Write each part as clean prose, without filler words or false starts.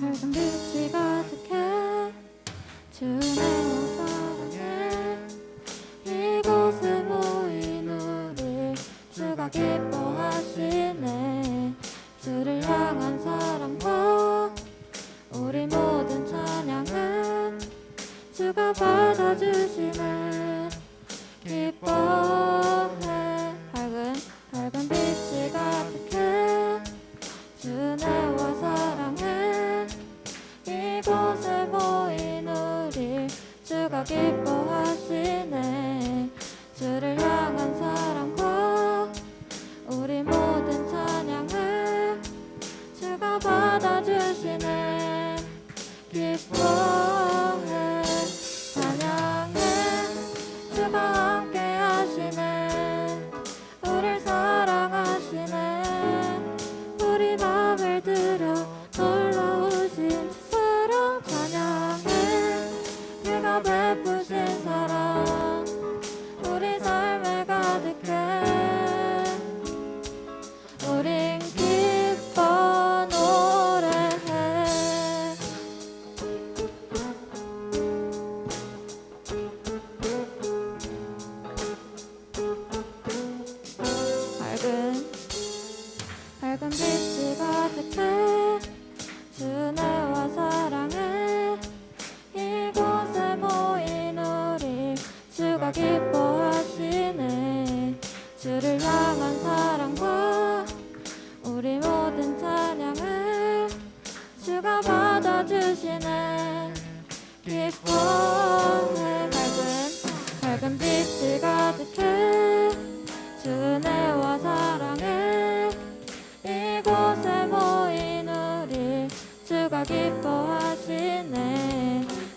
밝은 빛이 가득해 주네와 사랑해 이곳에 모인 우리 주가 기뻐하시네. 주를 향한 사랑과 우리 모든 찬양은 주가 받아주시네. 기뻐해. 밝은 빛이 가득해 주네와 사랑해 이곳에 모인 우리 주가 기뻐하시네. 주를 향한 사랑과 우리 모든 찬양을 주가 받아주시네. 기뻐해. 찬양해. 주가 함께 하시네. 우릴 사랑하시네. 우리 맘을 들여 놀라우신 주 사랑 찬양해. 그가 베푸신 사랑 우리 삶에 가득해. 우린 기뻐 노래해. 밝은 빛이 가득해 주네와 사랑해 이곳에 모인 우리 주가 기뻐하시네. 주를 향한 사랑과 우리 모든 찬양을 주가 받아주시네. 기뻐해. 밝은 빛이 가득해 주네와 사랑해 이곳에 모인 우리 주가 기뻐하시네.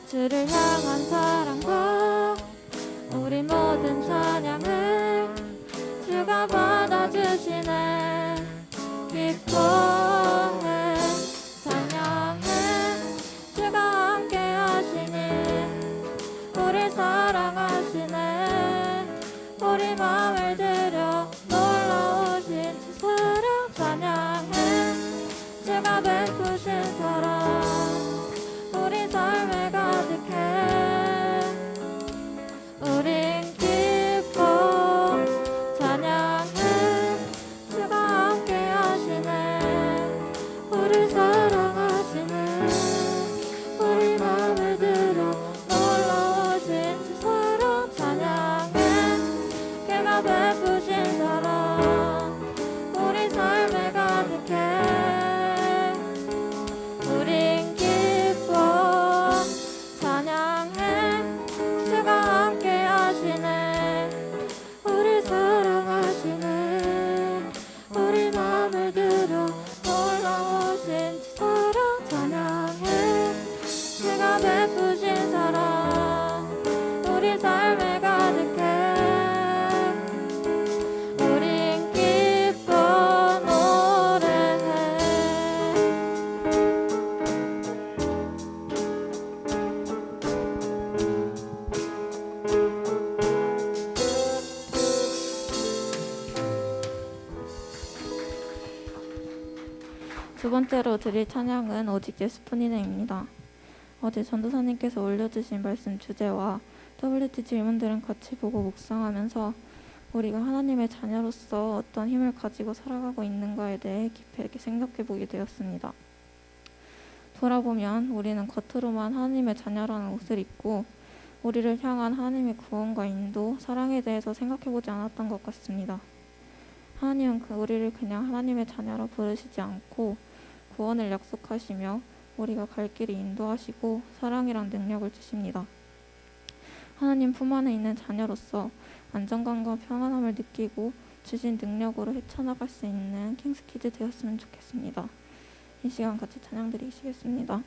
주를 향한 사랑과 우리 모든 찬양을 주가 받아주시네. 기뻐해. 찬양해. 주가 함께 하시니 우리 사랑하시네. 우리 맘을 들여 놀라우신 주 사랑 찬양해. 주가 베푸신 사랑 우리 삶에 가득해. 우린 기뻐. 찬양해. 주가 함께 하시네. 우리 사랑하시네. 우리 맘을 들여 놀라우신 주 사랑 찬양해. 그가 베푸신 사랑 우리 삶에 가득해. 우린 기뻐. 찬양해. 주가 함께 하시네. 우리 사랑하시네. 우리 맘을 들여 놀라우신 주 사랑 찬양해. 주가 베푸신 사랑 우리 삶에 가득해. 우린 기뻐 노래해. 두 번째로 드릴 찬양은 오직 예수뿐이네입니다. 어제 전도사님께서 올려주신 말씀 주제와 WT 질문들은 같이 보고 묵상하면서 우리가 하나님의 자녀로서 어떤 힘을 가지고 살아가고 있는가에 대해 깊이 생각해 보게 되었습니다. 돌아보면 우리는 겉으로만 하나님의 자녀라는 옷을 입고 우리를 향한 하나님의 구원과 인도, 사랑에 대해서 생각해 보지 않았던 것 같습니다. 하나님은 우리를 그냥 하나님의 자녀로 부르시지 않고 구원을 약속하시며 우리가 갈 길을 인도하시고 사랑이란 능력을 주십니다. 하나님 품 안에 있는 자녀로서 안정감과 평안함을 느끼고 주신 능력으로 헤쳐나갈 수 있는 킹스키즈 되었으면 좋겠습니다. 이 시간 같이 찬양 드리시겠습니다.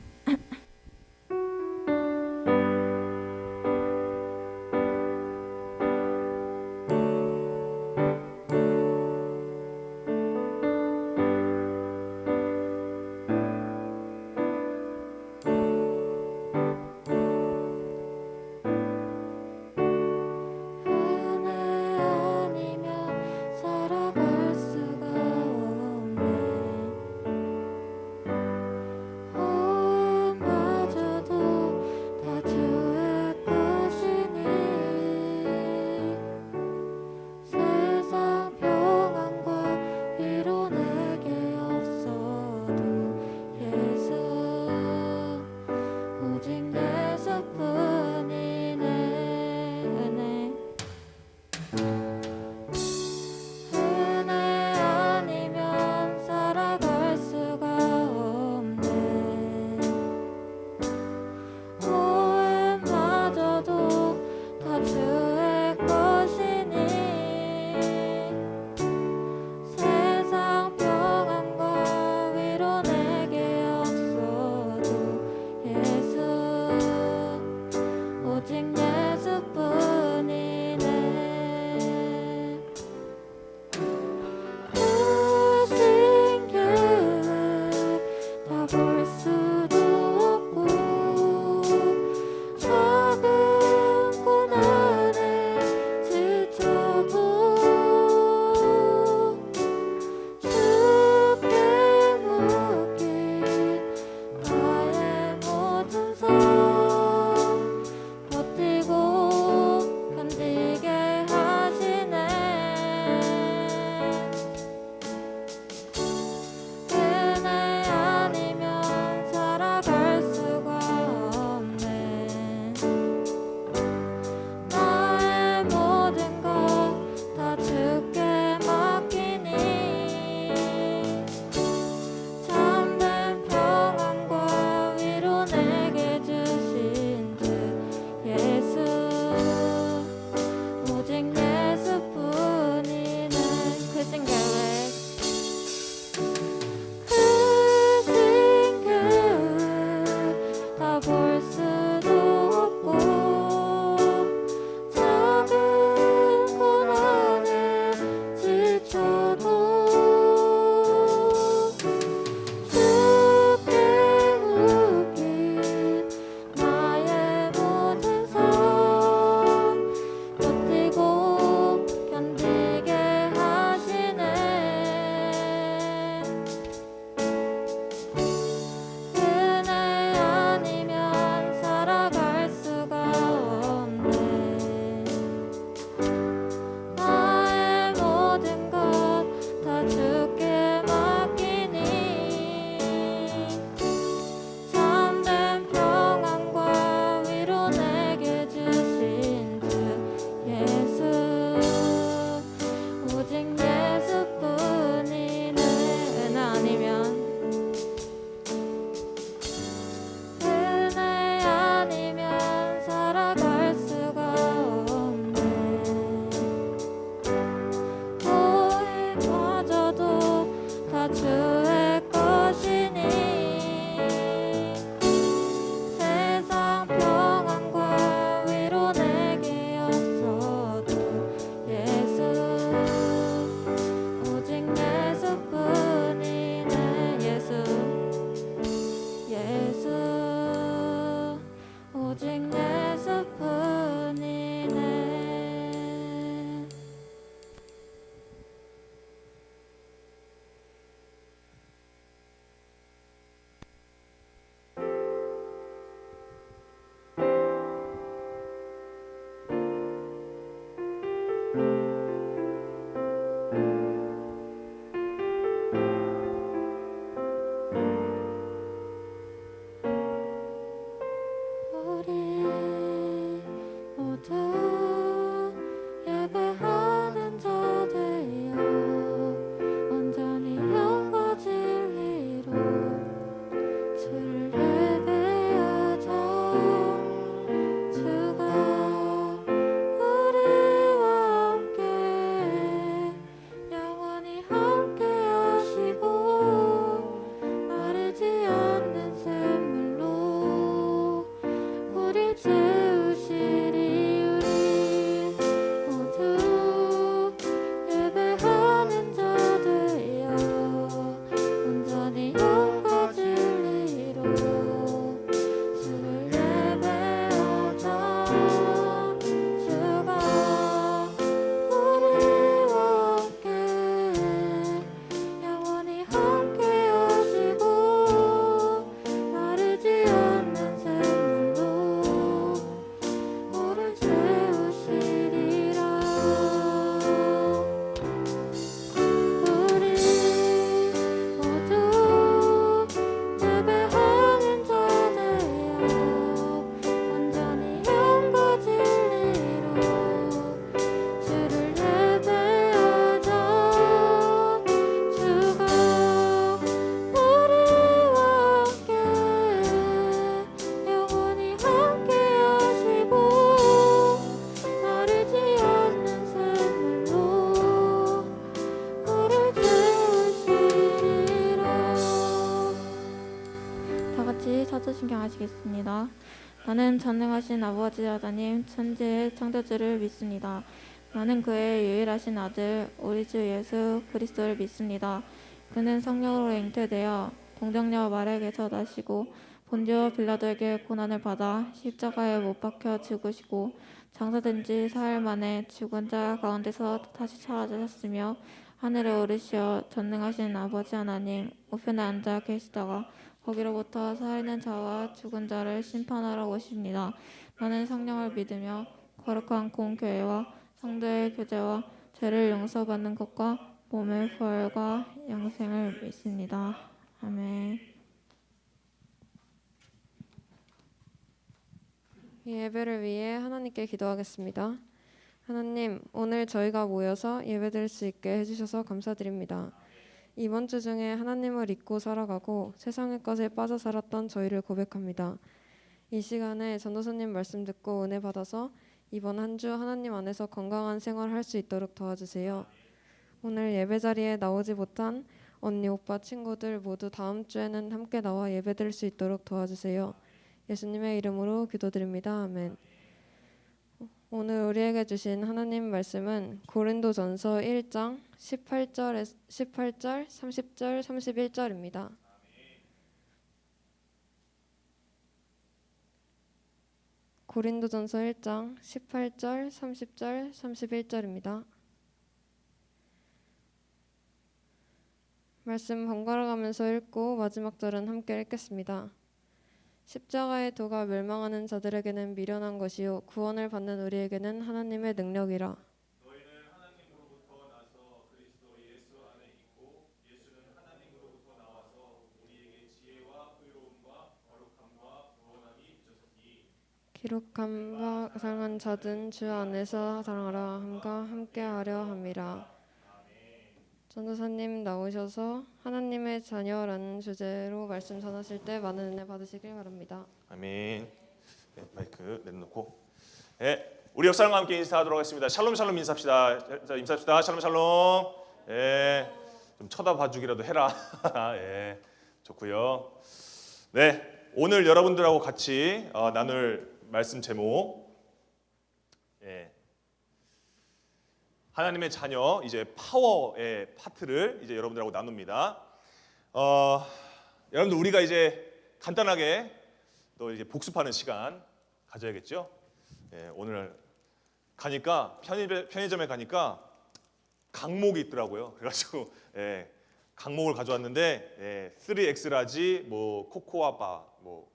사도신경 하시겠습니다. 나는 전능하신 아버지 하나님 천지의 창조주를 믿습니다. 나는 그의 유일하신 아들 우리 주 예수 그리스도를 믿습니다. 그는 성령으로 잉태되어 동정녀 마리아에게서 나시고 본디오 빌라도에게 고난을 받아 십자가에 못 박혀 죽으시고 장사된 지 사흘 만에 죽은 자 가운데서 다시 살아나셨으며 하늘에 오르시어 전능하신 아버지 하나님 우편에 앉아 계시다가 거기로부터 살아있는 자와 죽은 자를 심판하러 오십니다. 나는 성령을 믿으며 거룩한 공교회와 성도의 교제와 죄를 용서받는 것과 몸의 부활과 영생을 믿습니다. 아멘. 이 예배를 위해 하나님께 기도하겠습니다. 하나님, 오늘 저희가 모여서 예배드릴 수 있게 해주셔서 감사드립니다. 이번 주 중에 하나님을 잊고 살아가고 세상의 것에 빠져 살았던 저희를 고백합니다. 이 시간에 전도사님 말씀 듣고 은혜 받아서 이번 한 주 하나님 안에서 건강한 생활할 수 있도록 도와주세요. 오늘 예배 자리에 나오지 못한 언니, 오빠, 친구들 모두 다음 주에는 함께 나와 예배드릴 수 있도록 도와주세요. 예수님의 이름으로 기도드립니다. 아멘. 오늘 우리에게 주신 하나님 말씀은 고린도전서 1장 18절, 30절, 31절입니다. 고린도전서 1장 18절, 30절, 31절입니다. 말씀 번갈아 가면서 읽고 마지막 절은 함께 읽겠습니다. 십자가의 도가 멸망하는 자들에게는 미련한 것이요 구원을 받는 우리에게는 하나님의 능력이라. 너희는 하나님으로부터 나서 그리스도 예수 안에 있고 예수는 하나님으로부터 나와서 우리에게 지혜와 의로움과 거룩함과 구원함이 있으셨으니 기록한 바 상한 자든 주 안에서 사랑하라 함과 함께하려 함이라. 전도사님 나오셔서 하나님의 자녀라는 주제로 말씀 전하실 때 많은 은혜 받으시길 바랍니다. 아멘. 네, 마이크 내려놓고 우리 옆사람과 함께 인사하도록 하겠습니다. 샬롬 샬롬 인사합시다. 자, 인사합시다. 샬롬 샬롬. 좀 쳐다봐주기라도 해라. 좋고요. 네, 오늘 여러분들하고 같이 나눌 말씀 제목 하나님의 자녀 이제 파워의 파트를 이제 여러분들하고 나눕니다. 여러분들 우리가 이제 간단하게 또 이제 복습하는 시간 가져야겠죠. 오늘 가니까 편의점에 가니까 강목이 있더라고요. 그래가지고 강목을 가져왔는데 3X 라지, 뭐 코코아 바, 뭐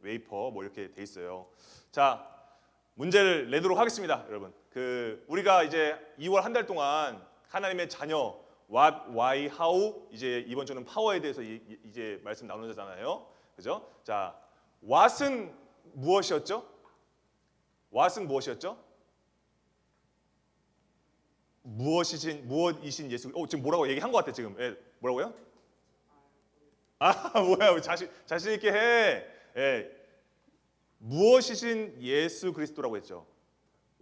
웨이퍼 뭐 이렇게 돼 있어요. 자, 문제를 내도록 하겠습니다, 여러분. 우리가 이제 2월 한 달 동안 하나님의 자녀 what, why, how 이제 이번 주는 파워에 대해서 이제 말씀 나누잖아요. 그죠? 자, what은 무엇이었죠? what은 무엇이었죠? 무엇이신 예수. 지금 뭐라고 얘기한 것 같아 지금. 예, 뭐라고요? 뭐야? 자신 있게 해. 예. 무엇이신 예수 그리스도라고 했죠.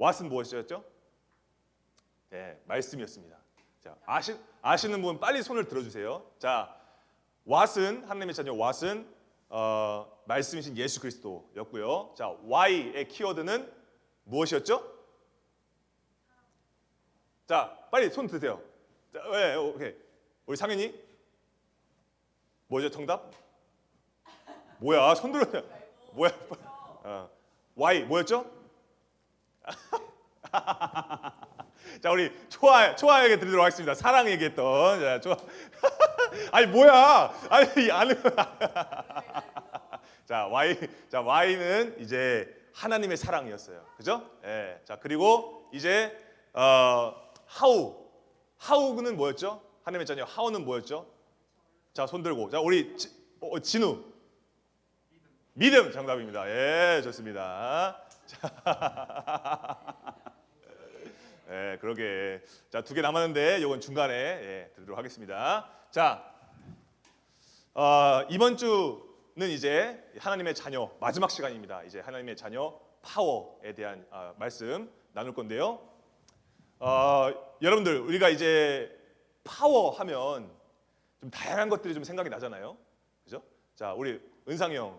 what은 무엇이었죠? 네, 말씀이었습니다. 자, 아시는 분 빨리 손을 들어주세요. 자, what은 하나님의 자녀 what은 말씀이신 예수 그리스도였고요. 자, why의 키워드는 무엇이었죠? 자, 빨리 손 드세요. 자, 네, 오케이. 우리 상현이 뭐죠? 정답? 뭐야? 손 들어. 뭐야? why 뭐였죠? 자, 우리 초아에게 드리도록 하겠습니다. 사랑 얘기했던. 자, 초아. 아니 뭐야? 아니 아는. 자, Y는 이제 하나님의 사랑이었어요. 그죠? 예. 자, 그리고 이제 How는 뭐였죠? 하나님의 자녀 How는 뭐였죠? 자, 손 들고. 자, 우리 진우. 믿음 정답입니다. 예, 좋습니다. 자, 예, 그러게. 자, 2개 남았는데 이건 중간에 드리도록 하겠습니다. 자, 이번 주는 이제 하나님의 자녀 마지막 시간입니다. 이제 하나님의 자녀 파워에 대한 말씀 나눌 건데요. 여러분들 우리가 이제 파워 하면 좀 다양한 것들이 좀 생각이 나잖아요. 그죠? 자, 우리 은상이 형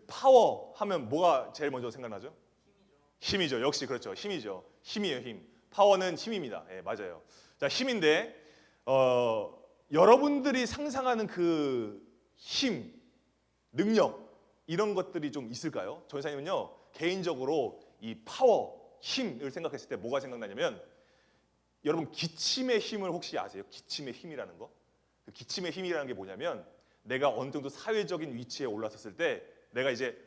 파워 하면 뭐가 제일 먼저 생각나죠? 힘이죠. 역시 그렇죠. 힘이죠. 힘이에요, 힘. 파워는 힘입니다. 예, 맞아요. 자, 힘인데 여러분들이 상상하는 그 힘, 능력 이런 것들이 좀 있을까요? 전사님은요 개인적으로 이 파워, 힘을 생각했을 때 뭐가 생각나냐면 여러분 기침의 힘을 혹시 아세요? 기침의 힘이라는 거? 그 기침의 힘이라는 게 뭐냐면 내가 어느 정도 사회적인 위치에 올라섰을 때 내가 이제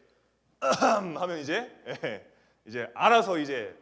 하면 이제 알아서 이제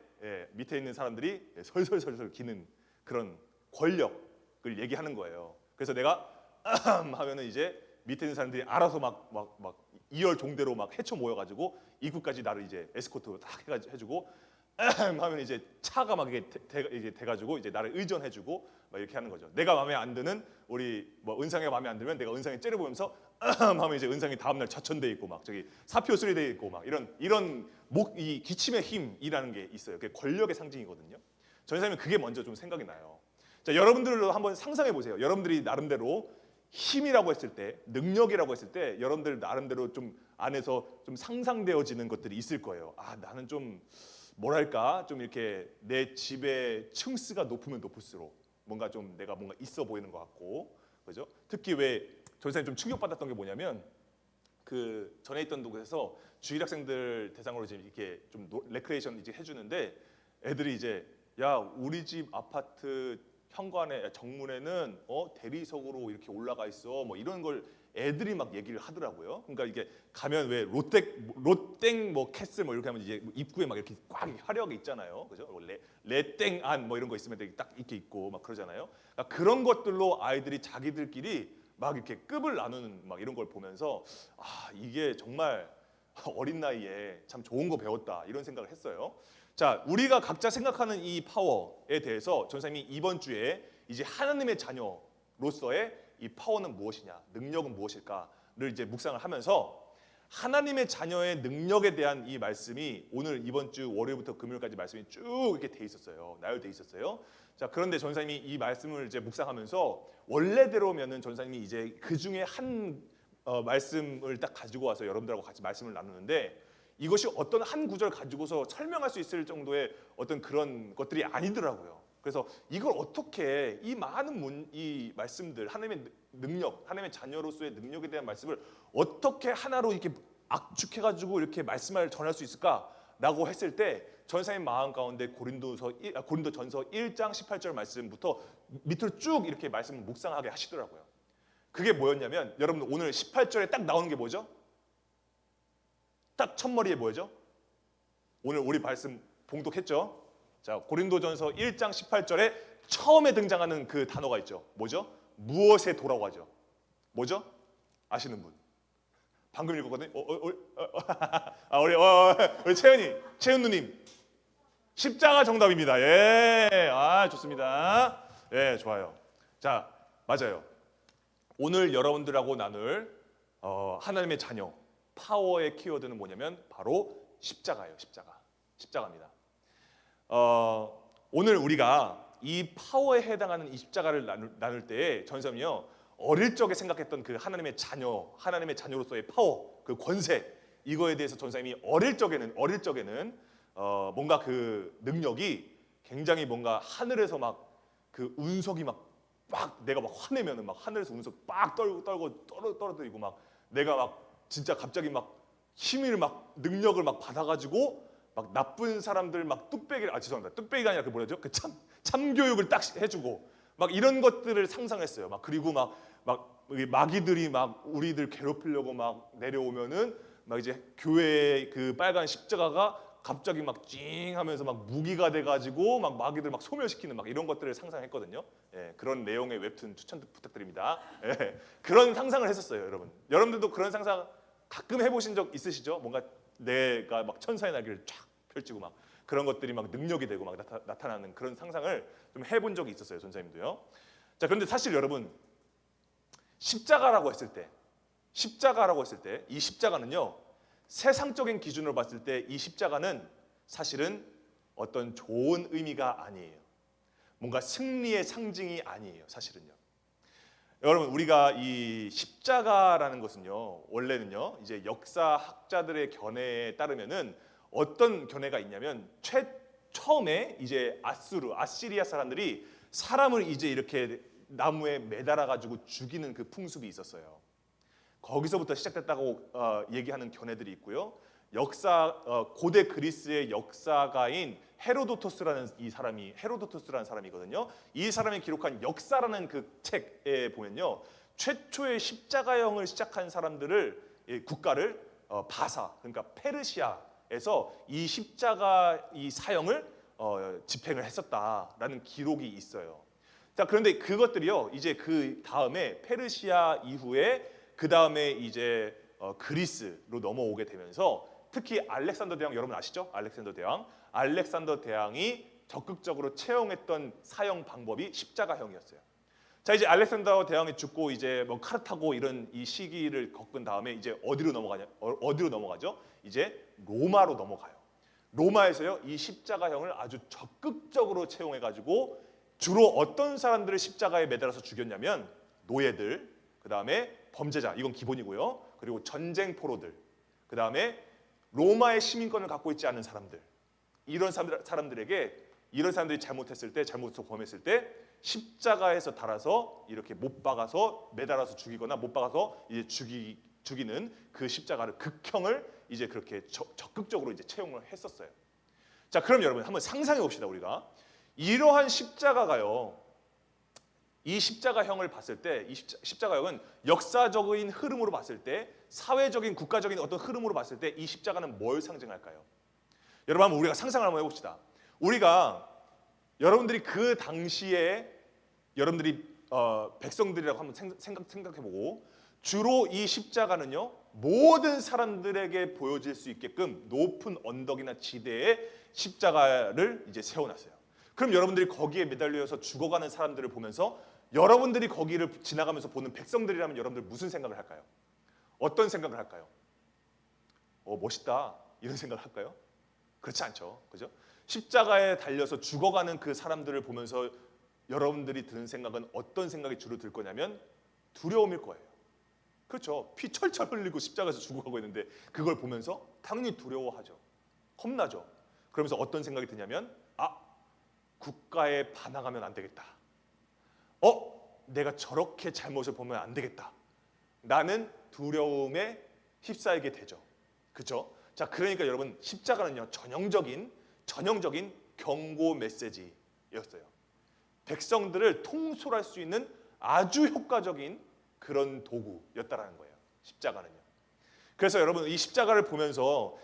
밑에 있는 사람들이 설설설설 기는 그런 권력을 얘기하는 거예요. 그래서 내가 하면은 이제 밑에 있는 사람들이 알아서 막 이열 종대로 막 헤쳐 모여가지고 입구까지 나를 이제 에스코트 딱 해주고 하면 이제 차가 막 이게 돼가지고 이제 나를 의전해주고 막 이렇게 하는 거죠. 내가 마음에 안 드는 우리 뭐 은상이가 마음에 안 들면 내가 은상이 째려보면서 하면 이제 은상이 다음날 좌천돼 있고 막 저기 사표 수리돼 있고 막 이런 이 기침의 힘이라는 게 있어요. 그게 권력의 상징이거든요. 전사님은 그게 먼저 좀 생각이 나요. 자, 여러분들도 한번 상상해 보세요. 여러분들이 나름대로 힘이라고 했을 때, 능력이라고 했을 때 여러분들 나름대로 좀 안에서 좀 상상되어지는 것들이 있을 거예요. 나는 좀 뭐랄까 좀 이렇게 내 집의 층수가 높으면 높을수록 뭔가 좀 내가 뭔가 있어 보이는 것 같고, 그죠? 특히 왜 전사님 좀 충격받았던 게 뭐냐면 그 전에 있던 곳에서 주일 학생들 대상으로 지금 이렇게 좀 레크레이션 이제 해주는데 애들이 이제 야 우리 집 아파트 현관에 정문에는 대리석으로 이렇게 올라가 있어 뭐 이런 걸 애들이 막 얘기를 하더라고요. 그러니까 이게 가면 왜 롯땡 뭐 캐슬 뭐 이렇게 하면 이제 입구에 막 이렇게 꽉 화려하게 있잖아요. 그죠? 레땡 안 뭐 이런 거 있으면 되게 딱 이렇게 있고 막 그러잖아요. 그러니까 그런 것들로 아이들이 자기들끼리 막 이렇게 급을 나누는 막 이런 걸 보면서 이게 정말 어린 나이에 참 좋은 거 배웠다 이런 생각을 했어요. 자, 우리가 각자 생각하는 이 파워에 대해서 전사님이 이번 주에 이제 하나님의 자녀로서의 이 파워는 무엇이냐, 능력은 무엇일까를 이제 묵상을 하면서 하나님의 자녀의 능력에 대한 이 말씀이 오늘 이번 주 월요일부터 금요일까지 말씀이 쭉 이렇게 돼 있었어요. 나열돼 있었어요. 자, 그런데 전사님이 이 말씀을 이제 묵상하면서 원래대로면은 전사님이 이제 그 중에 한 말씀을 딱 가지고 와서 여러분들하고 같이 말씀을 나누는데 이것이 어떤 한 구절 가지고서 설명할 수 있을 정도의 어떤 그런 것들이 아니더라고요. 그래서 이걸 어떻게 이 많은 이 말씀들 하나님의 능력, 하나님의 자녀로서의 능력에 대한 말씀을 어떻게 하나로 이렇게 압축해가지고 이렇게 말씀을 전할 수 있을까라고 했을 때 전사님 마음 가운데 고린도전서 1장 18절 말씀부터 밑으로 쭉 이렇게 말씀을 묵상하게 하시더라고요. 그게 뭐였냐면 여러분 오늘 18절에 딱 나오는 게 뭐죠? 딱 첫머리에 뭐죠? 오늘 우리 말씀 봉독했죠? 자, 고린도전서 1장 18절에 처음에 등장하는 그 단어가 있죠. 뭐죠? 무엇에 도라고 하죠. 뭐죠? 아시는 분? 방금 읽었거든요. 우리 채은 누님. 십자가 정답입니다. 예, 좋습니다. 예, 좋아요. 자, 맞아요. 오늘 여러분들하고 나눌 하나님의 자녀 파워의 키워드는 뭐냐면 바로 십자가예요. 십자가입니다. 오늘 우리가 이 파워에 해당하는 이 십자가를 나눌 때에 전사님이요, 어릴 적에 생각했던 그 하나님의 자녀로서의 파워, 그 권세, 이거에 대해서 전사님이 어릴 적에는 뭔가 그 능력이 굉장히 뭔가 하늘에서 막 그 운석이 막 내가 막 화내면은 막 하늘에서 운석 빡 떨어뜨리고 막 내가 막 진짜 갑자기 막 힘을 막 능력을 막 받아가지고 막 나쁜 사람들 막 죄송합니다. 뚝배기가 아니라 그 뭐라죠? 그 참교육을 딱 해주고 막 이런 것들을 상상했어요. 막 그리고 막 마귀들이 막 우리들 괴롭히려고 막 내려오면은 막 이제 교회의 그 빨간 십자가가 갑자기 막 찡하면서 막 무기가 돼가지고 막 마귀들 막 소멸시키는 막 이런 것들을 상상했거든요. 예, 그런 내용의 웹툰 추천 부탁드립니다. 예, 그런 상상을 했었어요, 여러분. 여러분들도 그런 상상 가끔 해보신 적 있으시죠? 뭔가 내가 막 천사의 날개를 쫙 펼치고 막 그런 것들이 막 능력이 되고 막 나타나는 그런 상상을 좀 해본 적이 있었어요, 전사님도요. 자, 그런데 사실 여러분, 십자가라고 했을 때 이 십자가는요, 세상적인 기준으로 봤을 때 이 십자가는 사실은 어떤 좋은 의미가 아니에요. 뭔가 승리의 상징이 아니에요, 사실은요. 여러분, 우리가 이 십자가라는 것은요, 원래는요, 이제 역사학자들의 견해에 따르면은 어떤 견해가 있냐면 처음에 이제 아시리아 사람들이 사람을 이제 이렇게 나무에 매달아 가지고 죽이는 그 풍습이 있었어요. 거기서부터 시작됐다고 얘기하는 견해들이 있고요. 고대 그리스의 역사가인 헤로도토스라는 사람이거든요. 이 사람이 기록한 역사라는 그 책에 보면요, 최초의 십자가형을 시작한 국가를 바사, 그러니까 페르시아에서 이 십자가 이 사형을 집행을 했었다라는 기록이 있어요. 자, 그런데 그것들이요, 이제 그 다음에 페르시아 이후에 그 다음에 이제 그리스로 넘어오게 되면서 특히 알렉산더 대왕, 여러분 아시죠? 알렉산더 대왕이 적극적으로 채용했던 사형 방법이 십자가형이었어요. 자, 이제 알렉산더 대왕이 죽고 이제 뭐 카르타고 이런 이 시기를 겪은 다음에 이제 어디로 넘어가죠? 이제 로마로 넘어가요. 로마에서요, 이 십자가형을 아주 적극적으로 채용해가지고 주로 어떤 사람들을 십자가에 매달아서 죽였냐면 노예들, 그 다음에 범죄자, 이건 기본이고요. 그리고 전쟁 포로들, 그 다음에 로마의 시민권을 갖고 있지 않은 사람들, 이런 사람들이 잘못해서 범했을 때 십자가에서 달아서 이렇게 못 박아서 매달아서 죽이거나 못 박아서 이제 죽이는 그 십자가를 극형을 이제 그렇게 적극적으로 이제 채용을 했었어요. 자, 그럼 여러분 한번 상상해 봅시다. 우리가 이러한 십자가가요, 이 십자가형을 봤을 때, 이 십자가형은 역사적인 흐름으로 봤을 때, 사회적인 국가적인 어떤 흐름으로 봤을 때 이 십자가는 뭘 상징할까요? 여러분 한번 우리가 상상을 한번 해봅시다. 여러분들이 그 당시에 여러분들이 백성들이라고 한번 생각해보고, 주로 이 십자가는요, 모든 사람들에게 보여질 수 있게끔 높은 언덕이나 지대에 십자가를 이제 세워놨어요. 그럼 여러분들이 거기에 매달려서 죽어가는 사람들을 보면서 여러분들이 거기를 지나가면서 보는 백성들이라면 여러분들 무슨 생각을 할까요? 어떤 생각을 할까요? 멋있다, 이런 생각을 할까요? 그렇지 않죠, 그죠? 십자가에 달려서 죽어가는 그 사람들을 보면서 여러분들이 드는 생각은 어떤 생각이 주로 들 거냐면 두려움일 거예요. 그렇죠? 피 철철 흘리고 십자가에서 죽어가고 있는데 그걸 보면서 당연히 두려워하죠. 겁나죠. 그러면서 어떤 생각이 드냐면 국가에 반항하면 안 되겠다. 내가 저렇게 잘못을 보면 안 되겠다. 나는 두려움에 휩싸이게 되죠. 그렇죠? 자, 그러니까 여러분 십자가는요, 전형적인 경고 메시지였어요. 백성들을 통솔할 수 있는 아주 효과적인 그런 도구였다라는 거예요. 십자가는요. 그래서 여러분 이 십자가를 보면서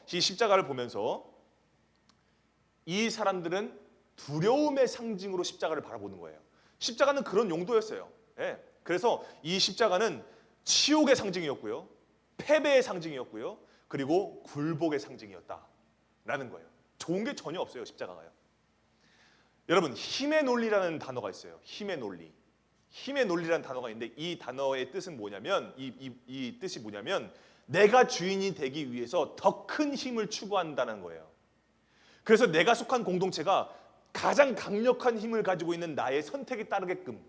이 사람들은 두려움의 상징으로 십자가를 바라보는 거예요. 십자가는 그런 용도였어요. 예. 그래서 이 십자가는 치욕의 상징이었고요, 패배의 상징이었고요, 그리고 굴복의 상징이었다라는 거예요. 좋은 게 전혀 없어요, 십자가가요. 여러분, 힘의 논리라는 단어가 있어요. 힘의 논리. 힘의 논리라는 단어가 있는데 이 단어의 뜻은 뭐냐면 이 뜻이 뭐냐면 내가 주인이 되기 위해서 더 큰 힘을 추구한다는 거예요. 그래서 내가 속한 공동체가 가장 강력한 힘을 가지고 있는 나의 선택에 따르게끔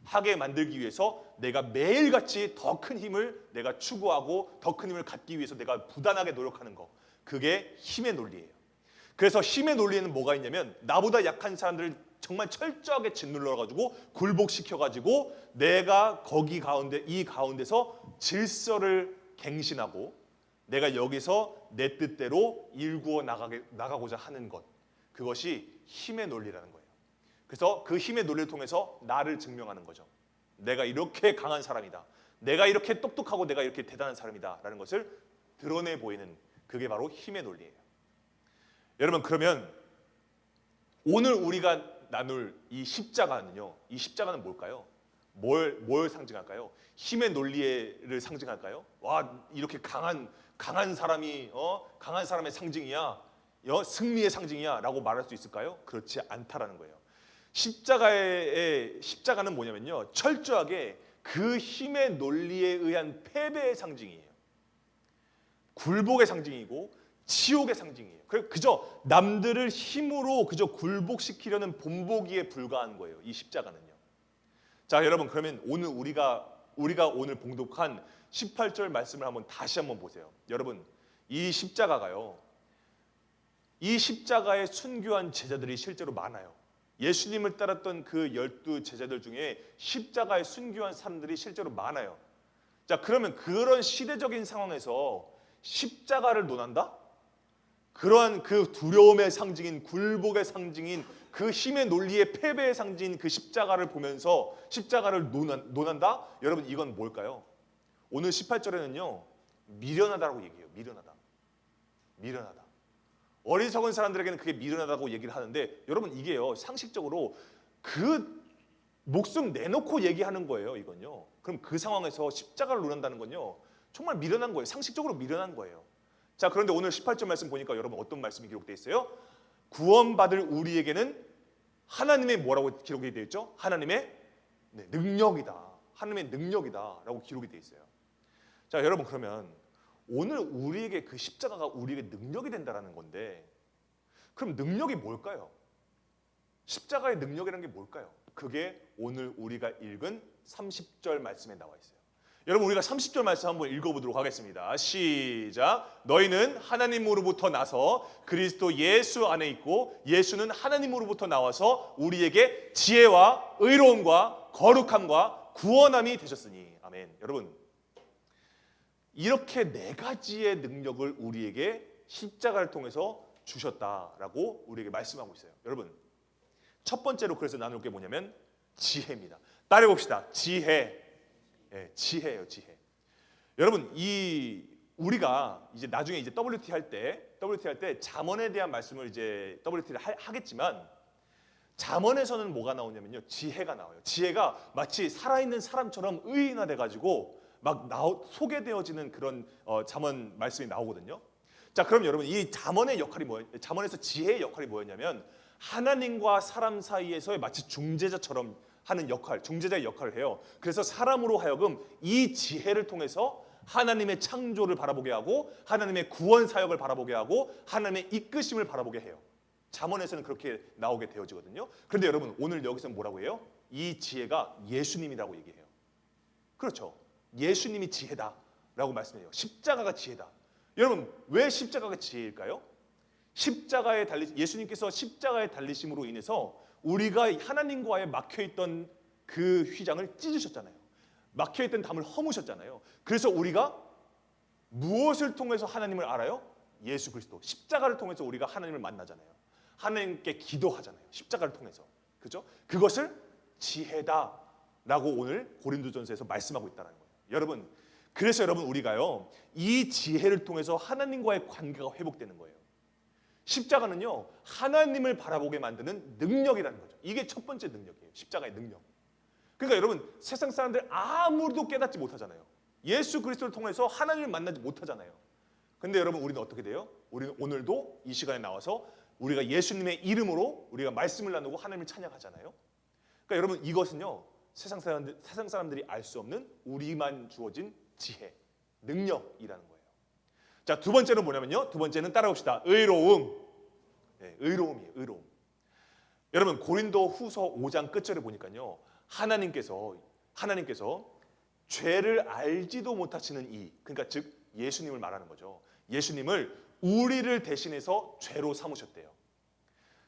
하게 만들기 위해서 내가 매일같이 더 큰 힘을 내가 추구하고 더 큰 힘을 갖기 위해서 내가 부단하게 노력하는 거, 그게 힘의 논리예요. 그래서 힘의 논리에는 뭐가 있냐면 나보다 약한 사람들을 정말 철저하게 짓눌러가지고 굴복시켜가지고 내가 거기 가운데 이 가운데서 질서를 갱신하고 내가 여기서 내 뜻대로 일구어 나가고자 하는 것, 그것이 힘의 논리라는 거예요. 그래서 그 힘의 논리를 통해서 나를 증명하는 거죠. 내가 이렇게 강한 사람이다, 내가 이렇게 똑똑하고 내가 이렇게 대단한 사람이다 라는 것을 드러내 보이는, 그게 바로 힘의 논리예요. 여러분, 그러면 오늘 우리가 나눌 이 십자가는요, 이 십자가는 뭘까요? 뭘 상징할까요? 힘의 논리를 상징할까요? 와, 이렇게 강한 사람이 강한 사람의 상징이야, 승리의 상징이야 라고 말할 수 있을까요? 그렇지 않다라는 거예요. 십자가는 뭐냐면요, 철저하게 그 힘의 논리에 의한 패배의 상징이에요. 굴복의 상징이고 치욕의 상징이에요. 그저 남들을 힘으로 그저 굴복시키려는 본보기에 불과한 거예요, 이 십자가는요. 자, 여러분, 그러면 오늘 우리가 오늘 봉독한 18절 말씀을 다시 한번 보세요. 여러분, 이 십자가가요, 이 십자가에 순교한 제자들이 실제로 많아요. 예수님을 따랐던 그 12 제자들 중에 십자가에 순교한 사람들이 실제로 많아요. 자, 그러면 그런 시대적인 상황에서 십자가를 논한다? 그러한 그 두려움의 상징인, 굴복의 상징인, 그 힘의 논리의 패배의 상징인 그 십자가를 보면서 십자가를 논한다? 여러분, 이건 뭘까요? 오늘 18절에는요, 미련하다라고 얘기해요. 미련하다. 어리석은 사람들에게는 그게 미련하다고 얘기를 하는데, 여러분, 이게요, 상식적으로 그 목숨 내놓고 얘기하는 거예요, 이건요. 그럼 그 상황에서 십자가를 논한다는 건요, 정말 미련한 거예요. 상식적으로 미련한 거예요. 자, 그런데 오늘 18절 말씀 보니까 여러분 어떤 말씀이 기록되어 있어요? 구원받을 우리에게는 하나님의 뭐라고 기록이 되어 있죠? 하나님의 능력이다. 하나님의 능력이다 라고 기록이 되어 있어요. 자, 여러분, 그러면 오늘 우리에게 그 십자가가 우리에게 능력이 된다는 건데, 그럼 능력이 뭘까요? 십자가의 능력이라는 게 뭘까요? 그게 오늘 우리가 읽은 30절 말씀에 나와 있어요. 여러분, 우리가 30절 말씀 한번 읽어보도록 하겠습니다. 시작. 너희는 하나님으로부터 나서 그리스도 예수 안에 있고 예수는 하나님으로부터 나와서 우리에게 지혜와 의로움과 거룩함과 구원함이 되셨으니. 아멘. 여러분, 이렇게 네 가지의 능력을 우리에게 십자가를 통해서 주셨다라고 우리에게 말씀하고 있어요. 여러분, 첫 번째로 그래서 나눌 게 뭐냐면 지혜입니다. 따라해봅시다. 지혜. 지혜예요, 지혜. 여러분, 우리가 이제 나중에 이제 WT 할 때 잠언에 대한 말씀을 이제 WT를 하겠지만, 잠언에서는 뭐가 나오냐면요, 지혜가 나와요. 지혜가 마치 살아있는 사람처럼 의인화돼 가지고 막 소개되어지는 그런 잠언 말씀이 나오거든요. 자, 그럼 여러분, 이 잠언의 역할이 잠언에서 지혜의 역할이 뭐였냐면 하나님과 사람 사이에서의 마치 중재자처럼 하는 역할, 중재자의 역할을 해요. 그래서 사람으로 하여금 이 지혜를 통해서 하나님의 창조를 바라보게 하고 하나님의 구원 사역을 바라보게 하고 하나님의 이끄심을 바라보게 해요. 잠언에서는 그렇게 나오게 되어지거든요. 그런데 여러분, 오늘 여기서 뭐라고 해요? 이 지혜가 예수님이라고 얘기해요. 그렇죠. 예수님이 지혜다라고 말씀해요. 십자가가 지혜다. 여러분, 왜 십자가가 지혜일까요? 예수님께서 십자가에 달리심으로 인해서 우리가 하나님과의 막혀있던 그 휘장을 찢으셨잖아요. 막혀있던 담을 허무셨잖아요. 그래서 우리가 무엇을 통해서 하나님을 알아요? 예수 그리스도. 십자가를 통해서 우리가 하나님을 만나잖아요. 하나님께 기도하잖아요. 십자가를 통해서. 그죠? 그것을 지혜다라고 오늘 고린도전서에서 말씀하고 있다는 거예요. 여러분, 그래서 여러분, 우리가요, 이 지혜를 통해서 하나님과의 관계가 회복되는 거예요. 십자가는요, 하나님을 바라보게 만드는 능력이라는 거죠. 이게 첫 번째 능력이에요. 십자가의 능력. 그러니까 여러분, 세상 사람들 아무도 깨닫지 못하잖아요. 예수 그리스도를 통해서 하나님을 만나지 못하잖아요. 근데 여러분, 우리는 어떻게 돼요? 우리는 오늘도 이 시간에 나와서 우리가 예수님의 이름으로 우리가 말씀을 나누고 하나님을 찬양하잖아요. 그러니까 여러분, 이것은요, 세상 사람들이 알 수 없는 우리만 주어진 지혜, 능력이라는 거예요. 자, 두 번째는 뭐냐면요. 두 번째는 따라봅시다. 의로움. 네, 의로움이에요. 의로움. 여러분, 고린도 후서 5장 끝절에 보니까요, 하나님께서 죄를 알지도 못하시는 이, 그러니까 즉 예수님을 말하는 거죠. 예수님을 우리를 대신해서 죄로 삼으셨대요.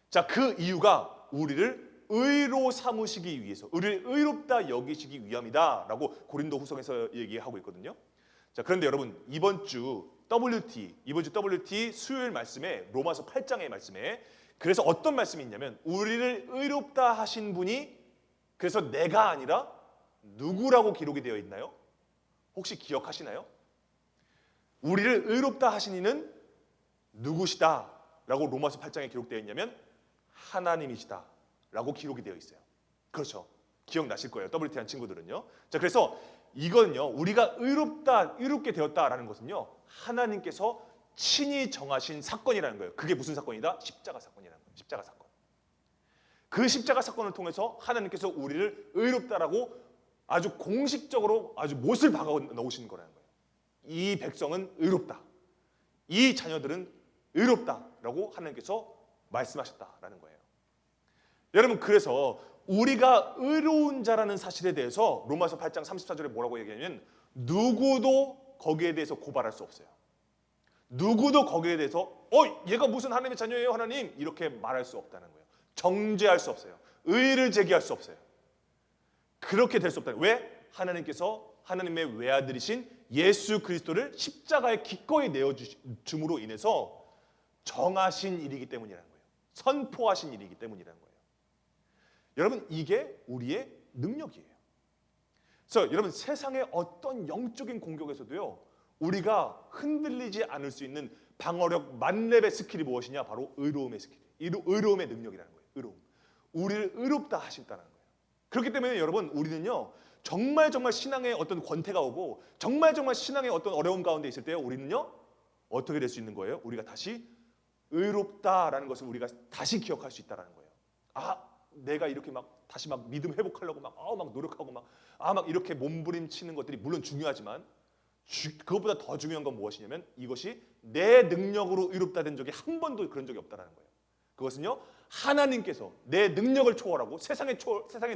자, 그 이유가 우리를 의로 삼으시기 위해서, 우리를 의롭다 여기시기 위함이다라고 고린도 후서에서 얘기하고 있거든요. 자, 그런데 여러분, 이번 주 WT 수요일 말씀에 로마서 8장의 말씀에 그래서 어떤 말씀이 있냐면 우리를 의롭다 하신 분이 그래서 내가 아니라 누구라고 기록이 되어 있나요? 혹시 기억하시나요? 우리를 의롭다 하신 이는 누구시다 라고 로마서 8장에 기록되어 있냐면 하나님이시다 라고 기록이 되어 있어요. 그렇죠. 기억나실 거예요. WT 한 친구들은요. 자, 그래서 이거는요, 우리가 의롭게 되었다라는 것은요, 하나님께서 친히 정하신 사건이라는 거예요. 그게 무슨 사건이다? 십자가 사건이라는 거예요. 십자가 사건. 그 십자가 사건을 통해서 하나님께서 우리를 의롭다라고 아주 공식적으로 아주 못을 박아 넣으신 거라는 거예요. 이 백성은 의롭다. 이 자녀들은 의롭다라고 하나님께서 말씀하셨다라는 거예요. 여러분, 그래서 우리가 의로운 자라는 사실에 대해서 로마서 8장 34절에 뭐라고 얘기하냐면 누구도 거기에 대해서 고발할 수 없어요. 누구도 거기에 대해서 얘가 무슨 하나님의 자녀예요 하나님 이렇게 말할 수 없다는 거예요. 정죄할 수 없어요. 의를 제기할 수 없어요. 그렇게 될 수 없다는 거예요. 왜? 하나님께서 하나님의 외아들이신 예수 그리스도를 십자가에 기꺼이 내어줌으로 인해서 정하신 일이기 때문이라는 거예요. 선포하신 일이기 때문이라는 거예요. 여러분, 이게 우리의 능력이에요. 그래서 여러분, 세상의 어떤 영적인 공격에서도요, 우리가 흔들리지 않을 수 있는 방어력 만렙의 스킬이 무엇이냐? 바로 의로움의 스킬, 의로움의 능력이라는 거예요. 의로움. 우리를 의롭다 하신다는 거예요. 그렇기 때문에 여러분, 우리는요, 정말 신앙의 어떤 권태가 오고 정말 신앙의 어떤 어려움 가운데 있을 때요, 우리는요, 어떻게 될 수 있는 거예요? 우리가 다시 의롭다라는 것을 우리가 다시 기억할 수 있다라는 거예요. 내가 이렇게 다시 믿음 회복하려고 막 노력하고 막 이렇게 몸부림치는 것들이 물론 중요하지만 그것보다 더 중요한 건 무엇이냐면 이것이 내 능력으로 의롭다 된 적이 한 번도 그런 적이 없다라는 거예요. 그것은요, 하나님께서 내 능력을 초월하고 세상의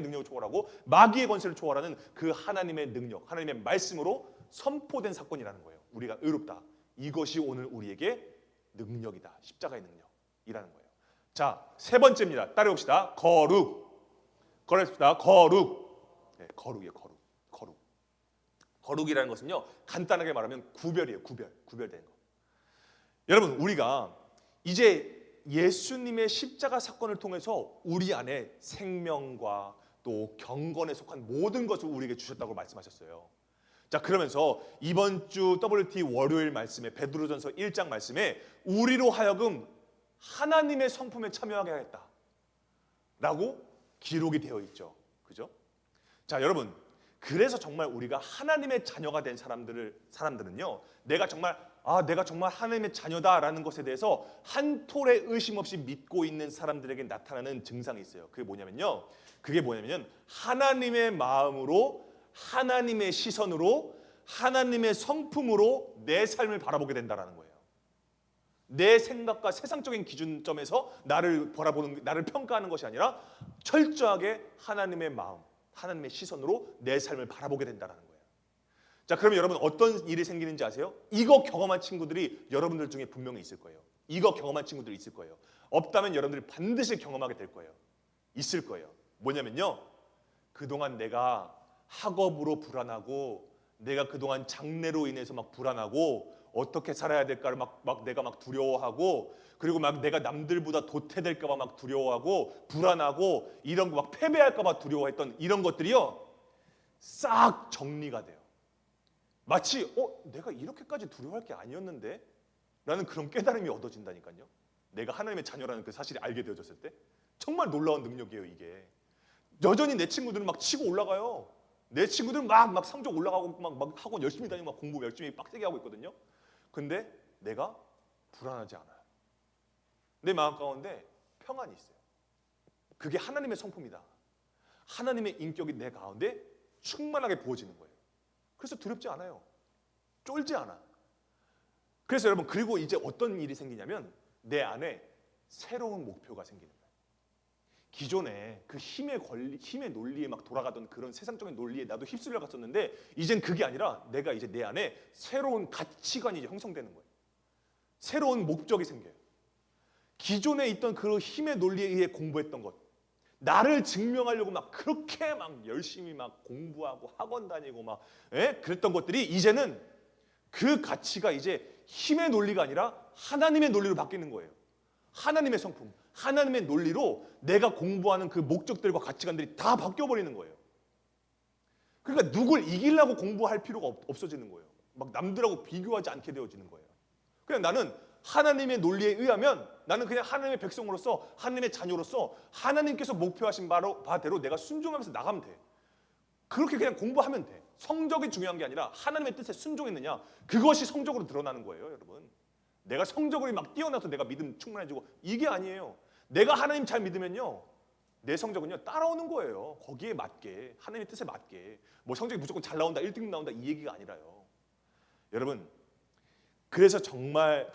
능력을 초월하고 마귀의 권세를 초월하는 그 하나님의 능력, 하나님의 말씀으로 선포된 사건이라는 거예요. 우리가 의롭다. 이것이 오늘 우리에게 능력이다. 십자가의 능력이라는 거예요. 자, 세 번째입니다. 따라해봅시다. 거룩입니다. 거룩. 네, 거룩이에요. 거룩. 거룩이라는 것은요, 간단하게 말하면 구별이에요. 구별된 거. 여러분, 우리가 이제 예수님의 십자가 사건을 통해서 우리 안에 생명과 또 경건에 속한 모든 것을 우리에게 주셨다고 말씀하셨어요. 자, 그러면서 이번 주 WT 월요일 말씀에 베드로전서 1장 말씀에 우리로 하여금 하나님의 성품에 참여하게 하겠다라고 기록이 되어 있죠. 그죠? 자, 여러분, 그래서 정말 우리가 하나님의 자녀가 된 사람들은요, 내가 정말 하나님의 자녀다라는 것에 대해서 한 톨의 의심 없이 믿고 있는 사람들에게 나타나는 증상이 있어요. 그게 뭐냐면 하나님의 마음으로, 하나님의 시선으로, 하나님의 성품으로 내 삶을 바라보게 된다라는 거예요. 내 생각과 세상적인 기준점에서 나를 평가하는 것이 아니라 철저하게 하나님의 마음, 하나님의 시선으로 내 삶을 바라보게 된다라는 거예요. 자, 그러면 여러분, 어떤 일이 생기는지 아세요? 이거 경험한 친구들이 여러분들 중에 분명히 있을 거예요. 이거 경험한 친구들이 있을 거예요. 없다면 여러분들이 반드시 경험하게 될 거예요. 있을 거예요. 뭐냐면요, 그동안 내가 학업으로 불안하고, 내가 그동안 장래로 인해서 막 불안하고, 어떻게 살아야 될까를 내가 두려워하고, 그리고 내가 남들보다 도태될까봐 막 두려워하고, 불안하고, 이런 거 패배할까봐 두려워했던 이런 것들이요, 싹 정리가 돼요. 마치 내가 이렇게까지 두려워할 게 아니었는데 라는 그런 깨달음이 얻어진다니까요. 내가 하나님의 자녀라는 그 사실이 알게 되어졌을 때 정말 놀라운 능력이에요. 이게 여전히 내 친구들은 막 치고 올라가요. 내 친구들은 막 성적 올라가고 막 학원 열심히 다니고 막 공부 열심히 빡세게 하고 있거든요. 근데 내가 불안하지 않아요. 내 마음 가운데 평안이 있어요. 그게 하나님의 성품이다. 하나님의 인격이 내 가운데 충만하게 부어지는 거예요. 그래서 두렵지 않아요. 쫄지 않아. 그래서 여러분, 그리고 이제 어떤 일이 생기냐면 내 안에 새로운 목표가 생기는 거예요. 기존에 그 힘의 논리에 막 돌아가던 그런 세상적인 논리에 나도 휩쓸려 갔었는데 이젠 그게 아니라 내가 이제 내 안에 새로운 가치관이 이제 형성되는 거예요. 새로운 목적이 생겨요. 기존에 있던 그 힘의 논리에 의해 공부했던 것, 나를 증명하려고 막 그렇게 막 열심히 막 공부하고 학원 다니고 막 그랬던 것들이 이제는 그 가치가 이제 힘의 논리가 아니라 하나님의 논리로 바뀌는 거예요. 하나님의 성품, 하나님의 논리로 내가 공부하는 그 목적들과 가치관들이 다 바뀌어버리는 거예요. 그러니까 누굴 이기려고 공부할 필요가 없어지는 거예요. 막 남들하고 비교하지 않게 되어지는 거예요. 그냥 나는 하나님의 논리에 의하면 나는 그냥 하나님의 백성으로서 하나님의 자녀로서 하나님께서 목표하신 바대로 내가 순종하면서 나가면 돼. 그렇게 그냥 공부하면 돼. 성적이 중요한 게 아니라 하나님의 뜻에 순종했느냐, 그것이 성적으로 드러나는 거예요. 여러분, 내가 성적으로 막 뛰어나서 내가 믿음 충만해지고 이게 아니에요. 내가 하나님 잘 믿으면요, 내 성적은요 따라오는 거예요. 거기에 맞게, 하나님의 뜻에 맞게. 뭐 성적이 무조건 잘 나온다, 1등 나온다 이 얘기가 아니라요. 여러분, 그래서 정말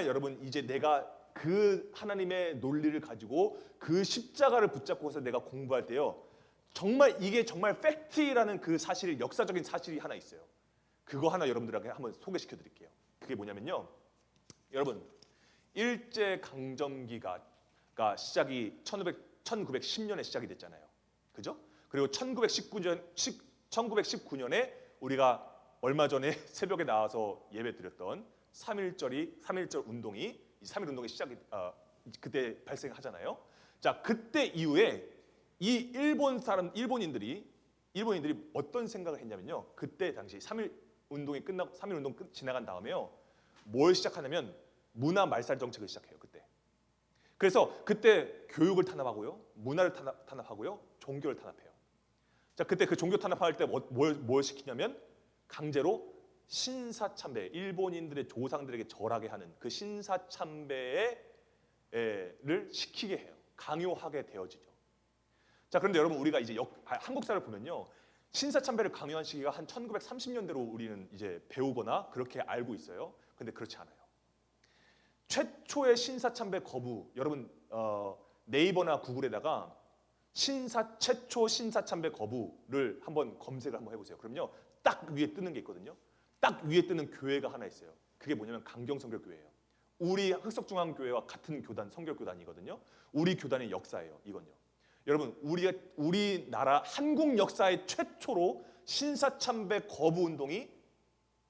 여러분, 이제 내가 그 하나님의 논리를 가지고 그 십자가를 붙잡고서 내가 공부할 때요, 정말 이게 정말 팩트라는 그 사실이, 역사적인 사실이 하나 있어요. 그거 하나 여러분들에게 한번 소개시켜 드릴게요. 그게 뭐냐면요, 여러분, 일제강점기가 시작이 1910년에 시작이 됐잖아요. 그죠? 그리고 1919년에 우리가 얼마 전에 새벽에 나와서 예배 드렸던 3.1절 운동이 3.1 운동이 시작이 그때 발생하잖아요. 자, 그때 이후에 이 일본인들이 어떤 생각을 했냐면요, 그때 당시 3.1 운동이 끝나고 3.1 운동 지나간 다음에요, 뭘 시작하냐면 문화 말살 정책을 시작해요. 그때. 그래서 그때 교육을 탄압하고요, 문화를 탄압하고요, 종교를 탄압해요. 자, 그때 그 종교 탄압할 때 뭘 시키냐면 강제로 신사참배, 일본인들의 조상들에게 절하게 하는 그 신사참배를 시키게 해요. 강요하게 되어지죠. 자, 그런데 여러분, 우리가 이제 한국사를 보면요, 신사참배를 강요한 시기가 한 1930년대로 우리는 이제 배우거나 그렇게 알고 있어요. 근데 그렇지 않아요. 최초의 신사참배 거부, 여러분 네이버나 구글에다가 최초 신사참배 거부를 한번 검색을 한번 해보세요. 그럼요, 딱 위에 뜨는 게 있거든요. 딱 위에 뜨는 교회가 하나 있어요. 그게 뭐냐면 강경성결교회예요. 우리 흑석중앙교회와 같은 교단, 성결교단이거든요. 우리 교단의 역사예요. 이건요, 여러분, 우리나라 한국 역사의 최초로 신사참배 거부 운동이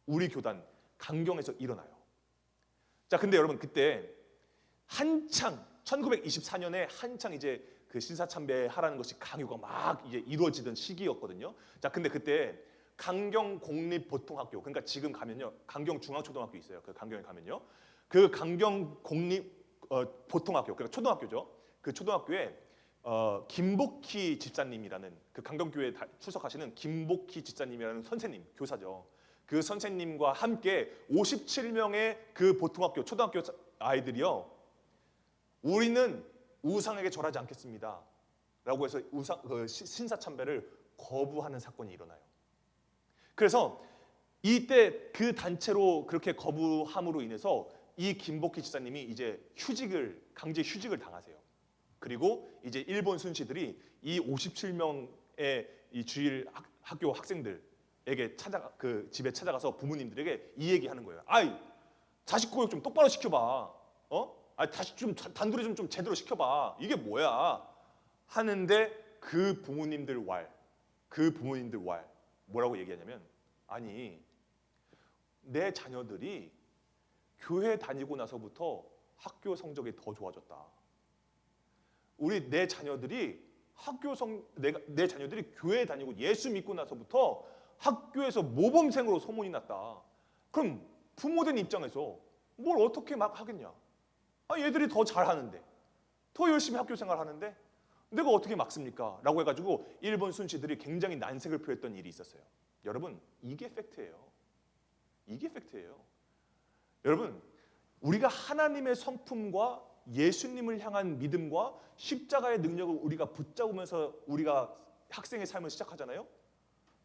우리 교단 강경에서 일어나요. 자, 근데 여러분, 그때 한창 1924년에 한창 이제 그 신사참배 하라는 것이 강요가 막 이제 이루어지던 시기였거든요. 자, 근데 그때 강경 공립보통학교, 그러니까 지금 가면요, 강경 중앙초등학교 있어요. 그 강경에 가면요, 그 강경 공립 보통학교, 그러니까 초등학교죠. 그 초등학교에 김복희 집사님이라는, 그 강경교회에 출석하시는 김복희 집사님이라는 선생님, 교사죠. 그 선생님과 함께 57명의 그 보통학교, 초등학교 아이들이요, 우리는 우상에게 절하지 않겠습니다 라고 해서 신사참배를 거부하는 사건이 일어나요. 그래서 이때 그 단체로 그렇게 거부함으로 인해서 이 김복희 집사님이 이제 강제 휴직을 당하세요. 그리고 이제 일본 순시들이 이 57명의 이 주일 학교 학생들에게 그 집에 찾아가서 부모님들에게 이 얘기하는 거예요. 아이, 자식 교육 좀 똑바로 시켜봐. 다시 좀 단둘이 좀 제대로 시켜봐. 이게 뭐야? 하는데 그 부모님들 뭐라고 얘기하냐면, 아니, 내 자녀들이 교회 다니고 나서부터 학교 성적이 더 좋아졌다. 내 자녀들이 내 자녀들이 교회 다니고 예수 믿고 나서부터 학교에서 모범생으로 소문이 났다. 그럼 부모된 입장에서 뭘 어떻게 막 하겠냐? 얘들이 더 잘하는데, 더 열심히 학교 생활하는데 내가 어떻게 막습니까? 라고 해가지고 일본 순시들이 굉장히 난색을 표했던 일이 있었어요. 여러분, 이게 팩트예요. 이게 팩트예요. 여러분, 우리가 하나님의 성품과 예수님을 향한 믿음과 십자가의 능력을 우리가 붙잡으면서 우리가 학생의 삶을 시작하잖아요.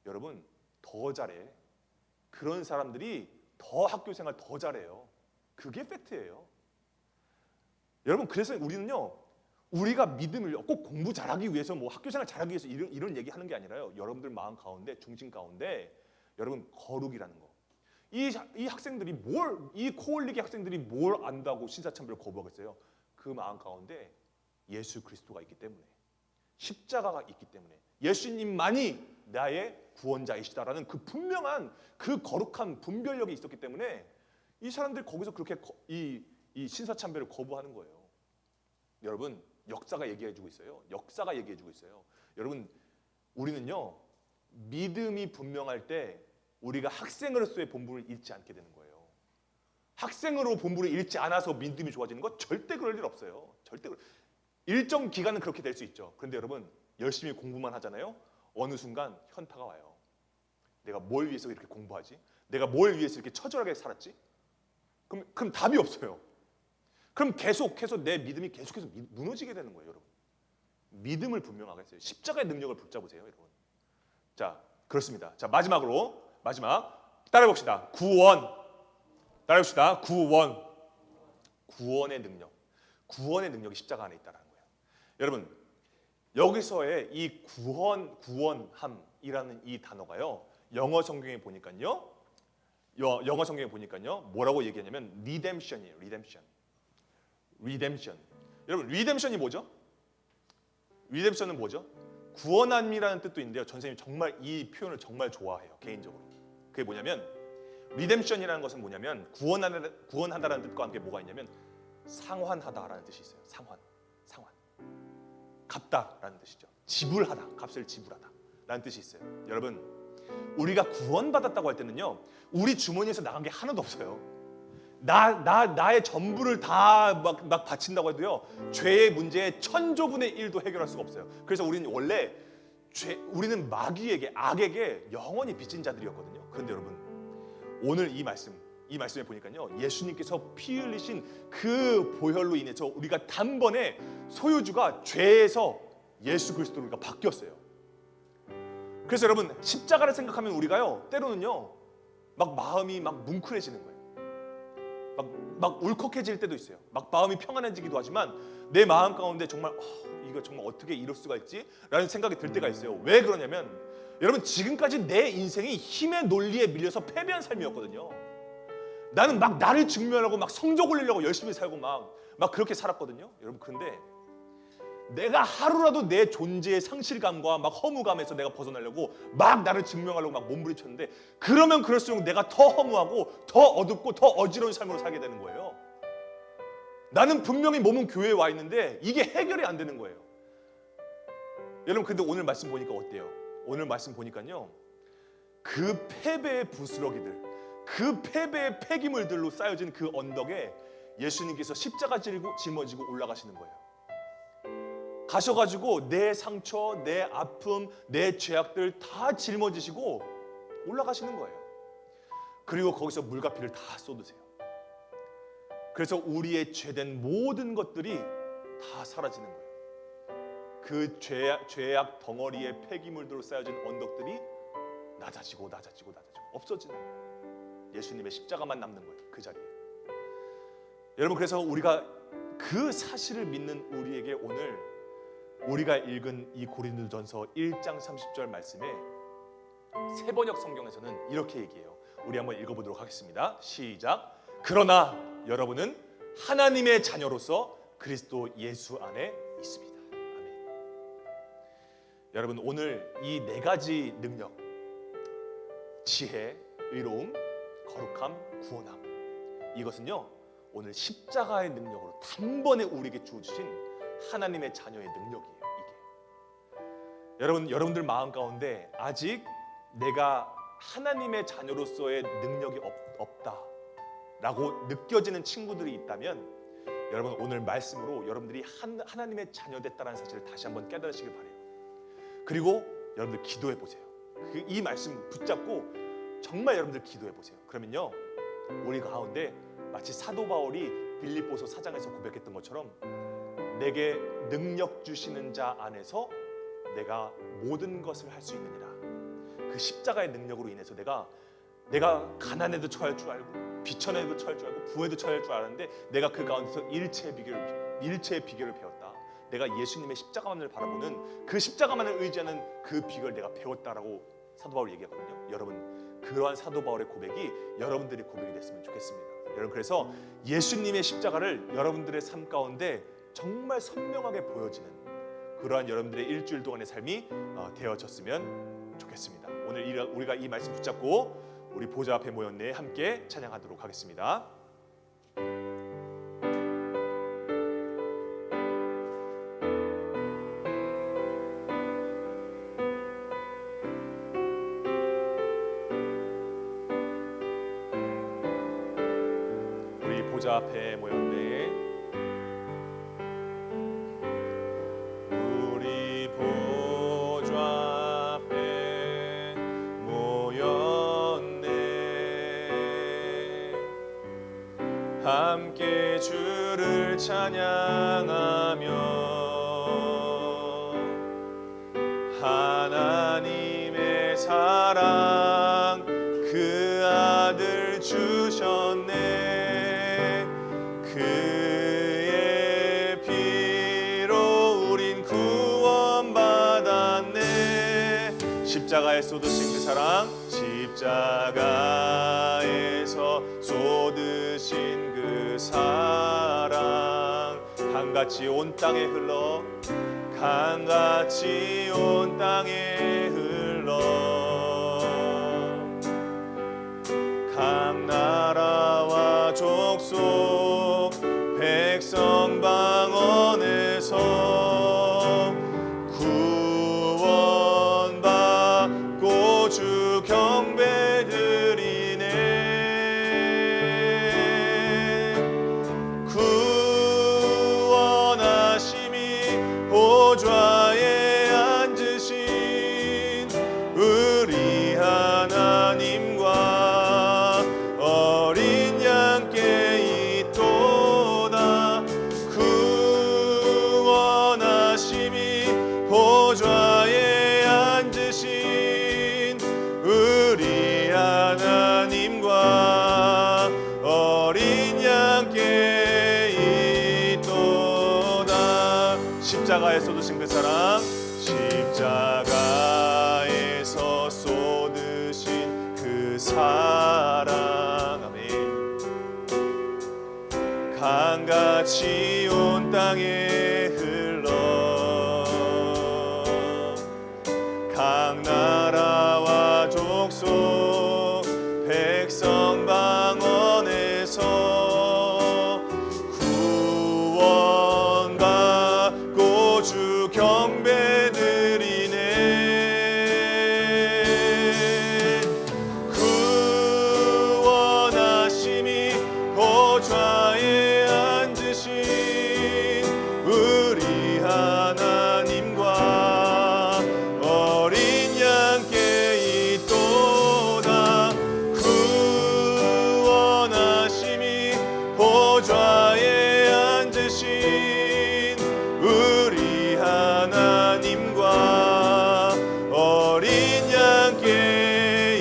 여러분, 더 잘해. 그런 사람들이 더 학교 생활 더 잘해요. 그게 팩트예요. 여러분, 그래서 우리는요, 우리가 믿음을 꼭 공부 잘하기 위해서 뭐 학교 생활 잘하기 위해서 이런 얘기 하는 게 아니라요. 여러분들 마음 가운데, 중심 가운데 여러분 거룩이라는 거. 이 학생들이 이 코올리기 학생들이 뭘 안다고 신사참배를 거부하겠어요? 그 마음 가운데 예수 그리스도가 있기 때문에, 십자가가 있기 때문에, 예수님만이 나의 구원자이시다라는 그 분명한 그 거룩한 분별력이 있었기 때문에 이 사람들 거기서 그렇게 이 신사참배를 거부하는 거예요. 여러분, 역사가 얘기해주고 있어요. 역사가 얘기해주고 있어요. 여러분, 우리는요, 믿음이 분명할 때 우리가 학생으로서의 본분을 잃지 않게 되는 거예요. 학생으로 본분을 잃지 않아서 믿음이 좋아지는 거 절대 그럴 일 없어요. 절대 일정 기간은 그렇게 될 수 있죠. 그런데 여러분, 열심히 공부만 하잖아요. 어느 순간 현타가 와요. 내가 뭘 위해서 이렇게 공부하지? 내가 뭘 위해서 이렇게 처절하게 살았지? 그럼 답이 없어요. 그럼 계속해서 내 믿음이 계속해서 무너지게 되는 거예요, 여러분. 믿음을 분명하게 했어요. 십자가의 능력을 붙잡으세요, 여러분. 자, 그렇습니다. 자, 마지막 따라해봅시다. 구원. 따라해봅시다. 구원의 능력. 구원의 능력이 십자가 안에 있다는 거예요. 여러분, 여기서의 이 구원함이라는 이 단어가요, 영어 성경에 보니까요, 뭐라고 얘기하냐면 redemption이에요. redemption. 여러분, redemption이 뭐죠? redemption은 뭐죠? 구원함이라는 뜻도 있는데요. 전생님 정말 이 표현을 정말 좋아해요, 개인적으로. 그게 뭐냐면, redemption이라는 것은 뭐냐면 구원한다라는 뜻과 함께 뭐가 있냐면 상환하다라는 뜻이 있어요. 상환. 갚다라는 뜻이죠. 지불하다, 값을 지불하다라는 뜻이 있어요. 여러분, 우리가 구원받았다고 할 때는요, 우리 주머니에서 나간 게 하나도 없어요. 나의 전부를 다 막 바친다고 해도요, 죄의 문제의 1000조분의 1도 해결할 수가 없어요. 그래서 우리는 원래 우리는 마귀에게, 악에게 영원히 빚진 자들이었거든요. 그런데 여러분, 오늘 이 말씀에 보니까요, 예수님께서 피 흘리신 그 보혈로 인해서 우리가 단번에 소유주가 죄에서 예수 그리스도로 우리가 바뀌었어요. 그래서 여러분, 십자가를 생각하면 우리가요, 때로는요, 막 마음이 막 뭉클해지는 거예요. 막 울컥해질 때도 있어요. 막 마음이 평안해지기도 하지만 내 마음 가운데 정말 이거 정말 어떻게 이럴 수가 있지? 라는 생각이 들 때가 있어요. 왜 그러냐면, 여러분, 지금까지 내 인생이 힘의 논리에 밀려서 패배한 삶이었거든요. 나는 막 나를 증명하려고 막 성적 올리려고 열심히 살고 막 그렇게 살았거든요. 여러분, 그런데 내가 하루라도 내 존재의 상실감과 막 허무감에서 내가 벗어나려고 막 나를 증명하려고 막 몸부림쳤는데, 그러면 그럴수록 내가 더 허무하고 더 어둡고 더 어지러운 삶으로 살게 되는 거예요. 나는 분명히 몸은 교회에 와 있는데 이게 해결이 안 되는 거예요. 여러분, 근데 오늘 말씀 보니까 어때요? 오늘 말씀 보니까요, 그 패배의 부스러기들, 그 패배의 폐기물들로 쌓여진 그 언덕에 예수님께서 십자가 짊어지고 올라가시는 거예요. 가셔가지고 내 상처, 내 아픔, 내 죄악들 다 짊어지시고 올라가시는 거예요. 그리고 거기서 물과 피를 다 쏟으세요. 그래서 우리의 죄된 모든 것들이 다 사라지는 거예요. 그 죄악 덩어리의 폐기물들로 쌓여진 언덕들이 낮아지고 없어지는 거예요. 예수님의 십자가만 남는 거예요, 그 자리에. 여러분, 그래서 우리가 그 사실을 믿는 우리에게 오늘 우리가 읽은 이 고린도전서 1장 30절 말씀에 세번역 성경에서는 이렇게 얘기해요. 우리 한번 읽어보도록 하겠습니다. 시작. 그러나 여러분은 하나님의 자녀로서 그리스도 예수 안에 있습니다. 아멘. 여러분, 오늘 이 네 가지 능력, 지혜, 의로움, 거룩함, 구원함, 이것은요, 오늘 십자가의 능력으로 단번에 우리에게 주어주신 하나님의 자녀의 능력이에요. 이게 여러분들 마음 가운데 아직 내가 하나님의 자녀로서의 능력이 없다라고 느껴지는 친구들이 있다면, 여러분 오늘 말씀으로 여러분들이 하나님의 자녀 됐다는 사실을 다시 한번 깨달으시길 바래요. 그리고 여러분들 기도해 보세요. 이 말씀 붙잡고 정말 여러분들 기도해 보세요. 그러면요, 우리 가운데 마치 사도 바울이 빌립보서 4장에서 고백했던 것처럼 내게 능력 주시는 자 안에서 내가 모든 것을 할 수 있느니라. 그 십자가의 능력으로 인해서 내가 가난에도 처할 줄 알고 비천에도 처할 줄 알고 부에도 처할 줄 알았는데 내가 그 가운데서 일체의 비결을 배웠다. 내가 예수님의 십자가만을 바라보는 그 십자가만을 의지하는 그 비결을 내가 배웠다라고 사도 바울이 얘기하거든요. 여러분 그러한 사도 바울의 고백이 여러분들의 고백이 됐으면 좋겠습니다. 여러분 그래서 예수님의 십자가를 여러분들의 삶 가운데 정말 선명하게 보여지는 그러한 여러분들의 일주일 동안의 삶이 되어졌으면 좋겠습니다. 오늘 우리가 이 말씀 붙잡고 우리 보좌 앞에 모였네 함께 찬양하도록 하겠습니다. 우리 보좌 앞에 모였네. 우리 보좌 앞에 모였네. 함께 주를 찬양하며 하나님의 사랑 그 아들 주셨네. 그의 피로 우린 구원받았네. 십자가에 쏟으신 그 사랑, 십자가에서 쏟으신 그 사랑 강같이 온 땅에 흘러 강같이 온 땅에 흘러 각 나라와 족속 백성 방언에서 구원받고 주 경배드리네. 구원하심이 보좌에 앉으신 우리 하나님과 어린 양께 있도다. 구원하심이 보좌에 앉으신 우리 하나님과 어린 양께 있도다. 십자가에 쏟으신 그 사랑, 십자가에서 쏟으신 그 사랑, 아멘. 강같이 온 땅에 흘러 각 나라와 족속 백성 방언에서 구원받고 주 경배드리네. 구원하심이 보좌에 앉으신 우리 하나님과 어린 양께 있도다. 구원하심이 보좌에 앉으신 우리 하나님과 어린 양께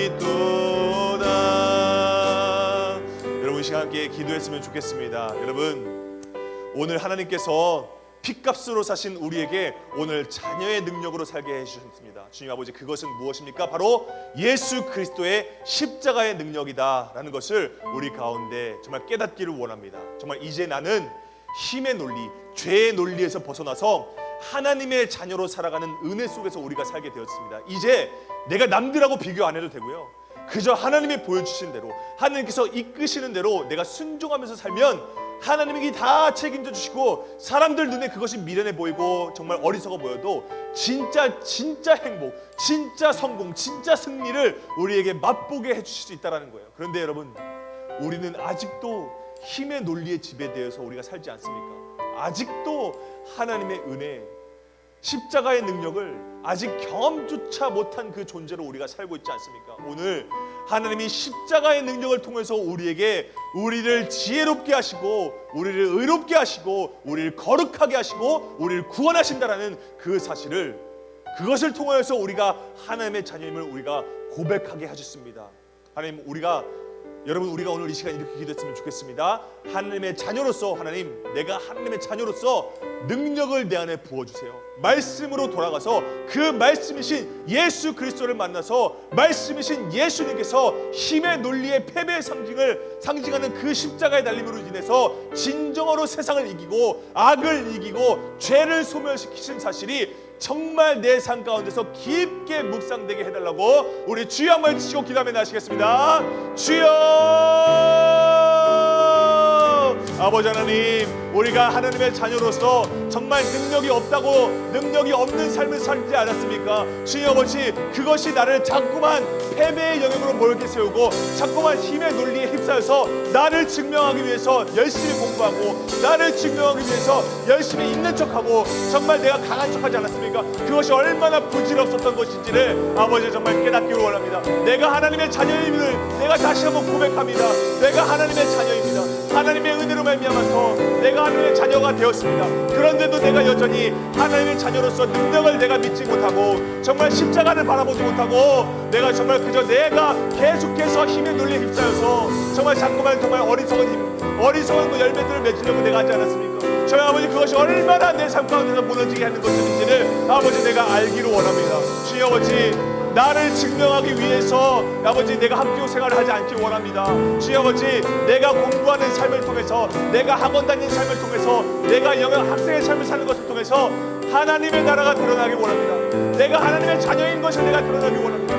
있도다. 여러분 이 시간 함께 기도했으면 좋겠습니다. 여러분 오늘 하나님께서 핏값으로 사신 우리에게 오늘 자녀의 능력으로 살게 해주셨습니다. 주님 아버지, 그것은 무엇입니까? 바로 예수 그리스도의 십자가의 능력이다라는 것을 우리 가운데 정말 깨닫기를 원합니다. 정말 이제 나는 힘의 논리, 죄의 논리에서 벗어나서 하나님의 자녀로 살아가는 은혜 속에서 우리가 살게 되었습니다. 이제 내가 남들하고 비교 안 해도 되고요, 그저 하나님이 보여주신 대로, 하나님께서 이끄시는 대로 내가 순종하면서 살면 하나님이 다 책임져 주시고 사람들 눈에 그것이 미련해 보이고 정말 어리석어 보여도 진짜 행복, 진짜 성공, 진짜 승리를 우리에게 맛보게 해주실 수 있다는 거예요. 그런데 여러분, 우리는 아직도 힘의 논리에 지배되어서 우리가 살지 않습니까? 아직도 하나님의 은혜, 십자가의 능력을 아직 경험조차 못한 그 존재로 우리가 살고 있지 않습니까? 오늘 하나님이 십자가의 능력을 통해서 우리를 지혜롭게 하시고 우리를 의롭게 하시고 우리를 거룩하게 하시고 우리를 구원하신다라는 그 사실을, 그것을 통해서 우리가 하나님의 자녀임을 우리가 고백하게 하셨습니다. 하나님, 여러분 우리가 오늘 이 시간 이렇게 기도했으면 좋겠습니다. 하나님의 자녀로서, 하나님, 내가 하나님의 자녀로서 능력을 내 안에 부어주세요. 말씀으로 돌아가서 그 말씀이신 예수 그리스도를 만나서 말씀이신 예수님께서 힘의 논리의 패배의 상징하는 그 십자가의 달림으로 인해서 진정으로 세상을 이기고 악을 이기고 죄를 소멸시키신 사실이 정말 내 삶 가운데서 깊게 묵상되게 해달라고 우리 주여 한번 치고 기도하며 나시겠습니다. 주여! 아버지 하나님, 우리가 하나님의 자녀로서 정말 능력이 없는 삶을 살지 않았습니까? 주여 아버지, 그것이 나를 자꾸만 패배의 영역으로 몰게 세우고 자꾸만 힘의 논리에 휩싸여서 나를 증명하기 위해서 열심히 공부하고 나를 증명하기 위해서 열심히 있는 척하고 정말 내가 강한 척하지 않았습니까? 그것이 얼마나 부질없었던 것인지를 아버지 정말 깨닫기를 원합니다. 내가 하나님의 자녀임을 내가 다시 한번 고백합니다. 내가 하나님의 자녀입니다. 하나님의 은혜로 말미암아서 내가 하나님의 자녀가 되었습니다. 그런데도 내가 여전히 하나님의 자녀로서 능력을 내가 믿지 못하고 정말 십자가를 바라보지 못하고 내가 정말 그저 내가 계속해서 힘의 논리에 휩싸여서 정말 자꾸만 정말 어리석은 그 열매들을 맺으려고 내가 하지 않았습니까? 저희 아버지, 그것이 얼마나 내 삶 가운데서 무너지게 하는 것인지를 아버지 내가 알기를 원합니다. 주여 아버지, 나를 증명하기 위해서 아버지 내가 학교 생활을 하지 않기 원합니다. 주여 아버지, 내가 공부하는 삶을 통해서, 내가 학원 다니는 삶을 통해서, 내가 영역 학생의 삶을 사는 것을 통해서 하나님의 나라가 드러나기 원합니다. 내가 하나님의 자녀인 것을 내가 드러나기 원합니다.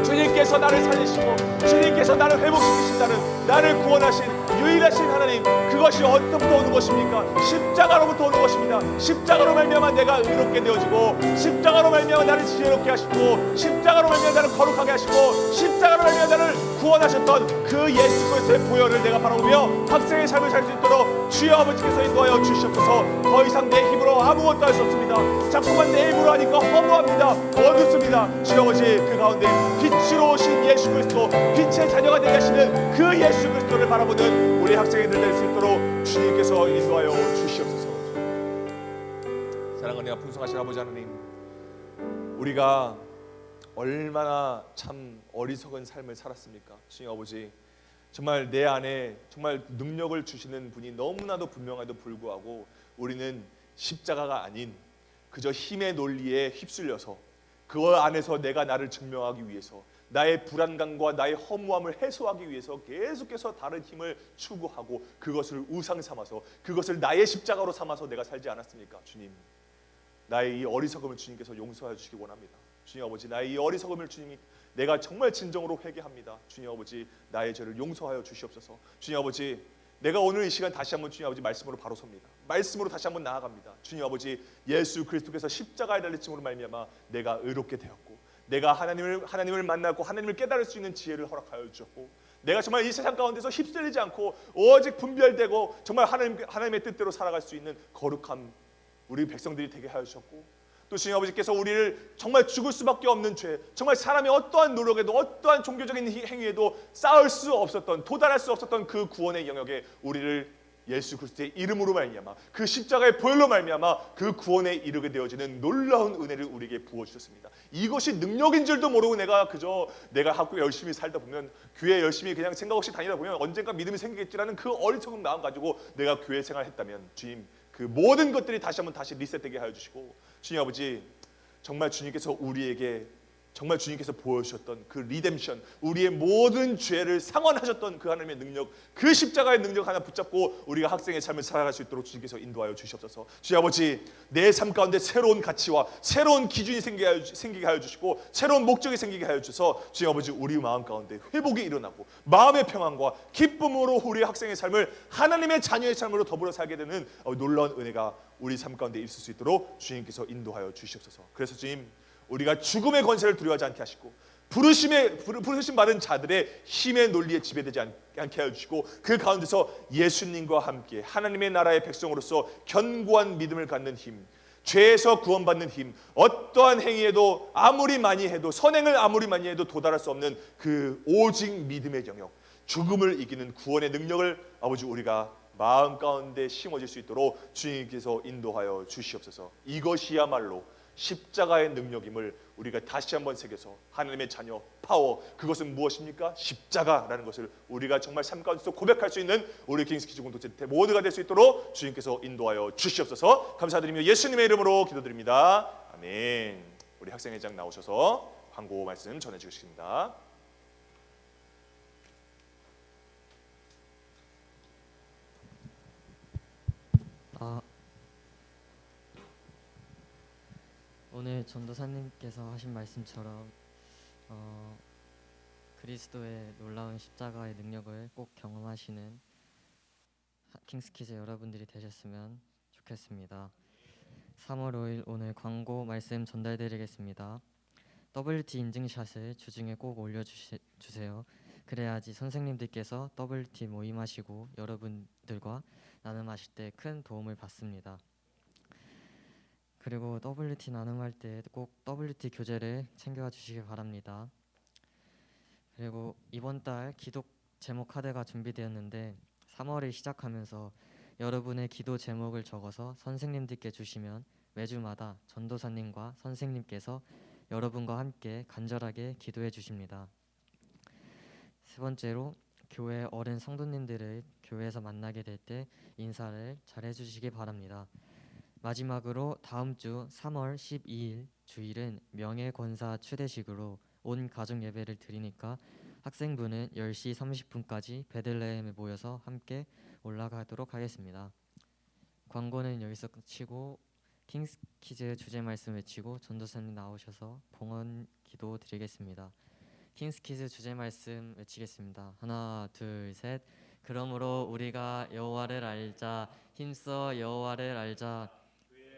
주님께서 나를 살리시고 주님께서 나를 회복시키신다는, 나를 구원하신 유일하신 하나님, 그것이 어디서부터 오는 것입니까? 십자가로부터 오는 것입니다. 십자가로 말미암아 내가 의롭게 되어지고, 십자가로 말미암아 나를 지혜롭게 하시고, 십자가로 말미암아 나를 거룩하게 하시고, 십자가로 말미암아 나를 구원하셨던 그 예수 그리스도의 보혈을 내가 바라보며 학생의 삶을 살 수 있도록 주여 아버지께서 인도하여 주시옵소서. 더 이상 내 힘으로 아무것도 할 수 없습니다. 자꾸만 내 힘으로 하니까 허무합니다. 어둡습니다. 주여 아버지, 그 가운데 빛으로 오신 예수 그리스도, 빛의 자녀가 되게 하시는 그 예수 그리스도를 바라보는 우리 학생이들 될 수 있도록 주님께서 인도하여 주시옵소서. 사랑하는 풍성하신 아버지 하나님, 우리가 얼마나 참 어리석은 삶을 살았습니까? 주님 아버지, 정말 내 안에 정말 능력을 주시는 분이 너무나도 분명해도 불구하고 우리는 십자가가 아닌 그저 힘의 논리에 휩쓸려서 그 안에서 내가 나를 증명하기 위해서, 나의 불안감과 나의 허무함을 해소하기 위해서 계속해서 다른 힘을 추구하고 그것을 우상 삼아서, 그것을 나의 십자가로 삼아서 내가 살지 않았습니까? 주님, 나의 이 어리석음을 주님께서 용서해 주시기 원합니다. 주님 아버지, 나의 이 어리석음을 주님이, 내가 정말 진정으로 회개합니다. 주님 아버지, 나의 죄를 용서하여 주시옵소서. 주님 아버지, 내가 오늘 이 시간 다시 한번 주님 아버지 말씀으로 바로 섭니다. 말씀으로 다시 한번 나아갑니다. 주님 아버지, 예수 그리스도께서 십자가에 달리심으로 말미암아 내가 의롭게 되었고, 내가 하나님을 만나고 하나님을 깨달을 수 있는 지혜를 허락하여 주셨고, 내가 정말 이 세상 가운데서 휩쓸리지 않고 오직 분별되고 정말 하나님의 뜻대로 살아갈 수 있는 거룩한 우리 백성들이 되게 하여 주셨고, 또 주님 아버지께서 우리를 정말 죽을 수밖에 없는 죄, 정말 사람이 어떠한 노력에도 어떠한 종교적인 행위에도 쌓을 수 없었던, 도달할 수 없었던 그 구원의 영역에 우리를 예수 그리스도의 이름으로 말미암아, 그 십자가의 보혈로 말미암아 그 구원에 이르게 되어지는 놀라운 은혜를 우리에게 부어주셨습니다. 이것이 능력인 줄도 모르고 내가 학교 열심히 살다 보면, 교회 열심히 그냥 생각 없이 다니다 보면 언젠가 믿음이 생기겠지라는 그 어리석은 마음 가지고 내가 교회 생활했다면, 주님, 그 모든 것들이 다시 한번 리셋되게 하여 주시고, 주님 아버지, 정말 주님께서 우리에게 정말 주님께서 보여주셨던 그 리뎀션, 우리의 모든 죄를 상환하셨던 그 하나님의 능력, 그 십자가의 능력 하나 붙잡고 우리가 학생의 삶을 살아갈 수 있도록 주님께서 인도하여 주시옵소서. 주님 아버지, 내 삶 가운데 새로운 가치와 새로운 기준이 생기게 하여 주시고, 새로운 목적이 생기게 하여 주셔서 주님 아버지, 우리 마음 가운데 회복이 일어나고 마음의 평안과 기쁨으로 우리 학생의 삶을 하나님의 자녀의 삶으로 더불어 살게 되는 놀라운 은혜가 우리 삶 가운데 있을 수 있도록 주님께서 인도하여 주시옵소서. 그래서 주님, 우리가 죽음의 권세를 두려워하지 않게 하시고 부르심 받은 자들의 힘의 논리에 지배되지 않게 해주시고 그 가운데서 예수님과 함께 하나님의 나라의 백성으로서 견고한 믿음을 갖는 힘, 죄에서 구원받는 힘, 어떠한 행위에도 아무리 많이 해도 선행을 아무리 많이 해도 도달할 수 없는 그 오직 믿음의 영역, 죽음을 이기는 구원의 능력을 아버지 우리가 마음 가운데 심어질 수 있도록 주님께서 인도하여 주시옵소서. 이것이야말로 십자가의 능력임을 우리가 다시 한번 새겨서 하나님의 자녀 파워, 그것은 무엇입니까? 십자가라는 것을 우리가 정말 삶 가운데서 고백할 수 있는 우리 킹스키즈 공동체 모두가 될 수 있도록 주님께서 인도하여 주시옵소서. 감사드리며 예수님의 이름으로 기도드립니다. 아멘. 우리 학생회장 나오셔서 광고 말씀 전해주시겠습니다. 오늘 전도사님께서 하신 말씀처럼 그리스도의 놀라운 십자가의 능력을 꼭 경험하시는 킹스키즈 여러분들이 되셨으면 좋겠습니다. 3월 5일 오늘 광고 말씀 전달드리겠습니다. WT 인증샷을 주중에 꼭 올려주세요. 그래야지 선생님들께서 WT 모임하시고 여러분들과 나눔하실 때 큰 도움을 받습니다. 그리고 WT 나눔할 때 꼭 WT 교재를 챙겨와 주시기 바랍니다. 그리고 이번 달 기도 제목 카드가 준비되었는데 3월을 시작하면서 여러분의 기도 제목을 적어서 선생님들께 주시면 매주마다 전도사님과 선생님께서 여러분과 함께 간절하게 기도해 주십니다. 세 번째로 교회 어른 성도님들을 교회에서 만나게 될 때 인사를 잘 해주시기 바랍니다. 마지막으로 다음 주 3월 12일 주일은 명예권사 추대식으로 온 가족 예배를 드리니까 학생부는 10시 30분까지 베들레헴에 모여서 함께 올라가도록 하겠습니다. 광고는 여기서 끝이고 킹스키즈 주제 말씀 외치고 전도사님 나오셔서 봉헌 기도 드리겠습니다. 킹스키즈 주제 말씀 외치겠습니다. 하나, 둘, 셋. 그러므로 우리가 여호와를 알자, 힘써 여호와를 알자.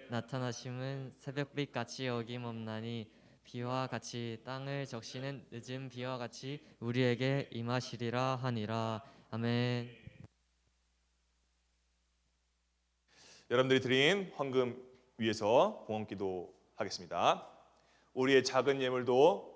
나타나심은 새벽빛 같이 어김없나니 비와 같이 땅을 적시는 늦은 비와 같이 우리에게 임하시리라 하니라. 아멘. 여러분들이 드린 헌금 위에서 봉헌기도 하겠습니다. 우리의 작은 예물도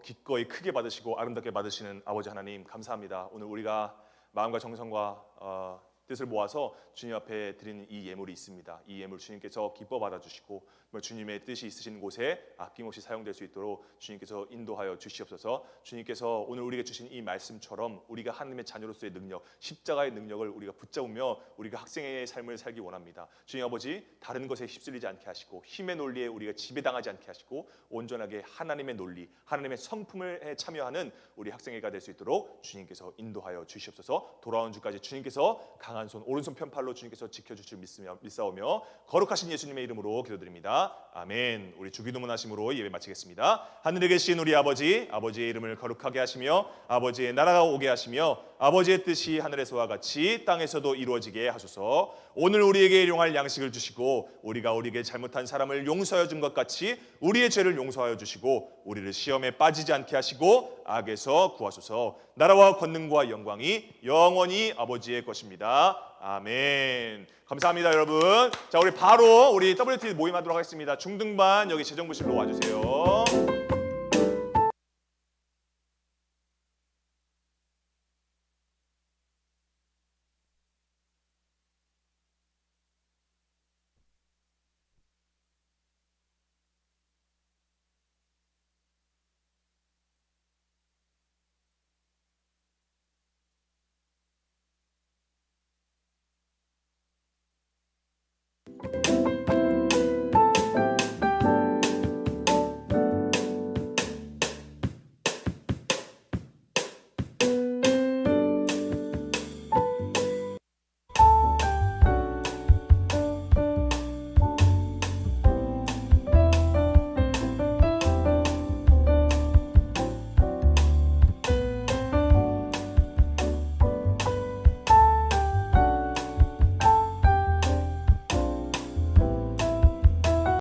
기꺼이 크게 받으시고 아름답게 받으시는 아버지 하나님 감사합니다. 오늘 우리가 마음과 정성과 뜻을 모아서 주님 앞에 드리는 이 예물이 있습니다. 이 예물 주님께서 기뻐 받아주시고 주님의 뜻이 있으신 곳에 아낌없이 사용될 수 있도록 주님께서 인도하여 주시옵소서. 주님께서 오늘 우리에게 주신 이 말씀처럼 우리가 하나님의 자녀로서의 능력, 십자가의 능력을 우리가 붙잡으며 우리가 학생의 삶을 살기 원합니다. 주님 아버지, 다른 것에 휩쓸리지 않게 하시고 힘의 논리에 우리가 지배당하지 않게 하시고 온전하게 하나님의 논리, 하나님의 성품을 참여하는 우리 학생회가 될 수 있도록 주님께서 인도하여 주시옵소서. 돌아온 주까지 주님께서 강한 손, 오른손 편팔로 주님께서 지켜주실 믿사오며 거룩하신 예수님의 이름으로 기도드립니다. 아멘. 우리 주기도문 하심으로 예배 마치겠습니다. 하늘에 계신 우리 아버지, 아버지의 이름을 거룩하게 하시며 아버지의 나라가 오게 하시며 아버지의 뜻이 하늘에서와 같이 땅에서도 이루어지게 하소서. 오늘 우리에게 일용할 양식을 주시고 우리가 우리에게 잘못한 사람을 용서하여 준 것 같이 우리의 죄를 용서하여 주시고 우리를 시험에 빠지지 않게 하시고 악에서 구하소서. 나라와 권능과 영광이 영원히 아버지의 것입니다. 아멘. 감사합니다, 여러분. 자, 우리 바로 우리 WT 모임하도록 하겠습니다. 중등반 여기 재정부실로 와주세요.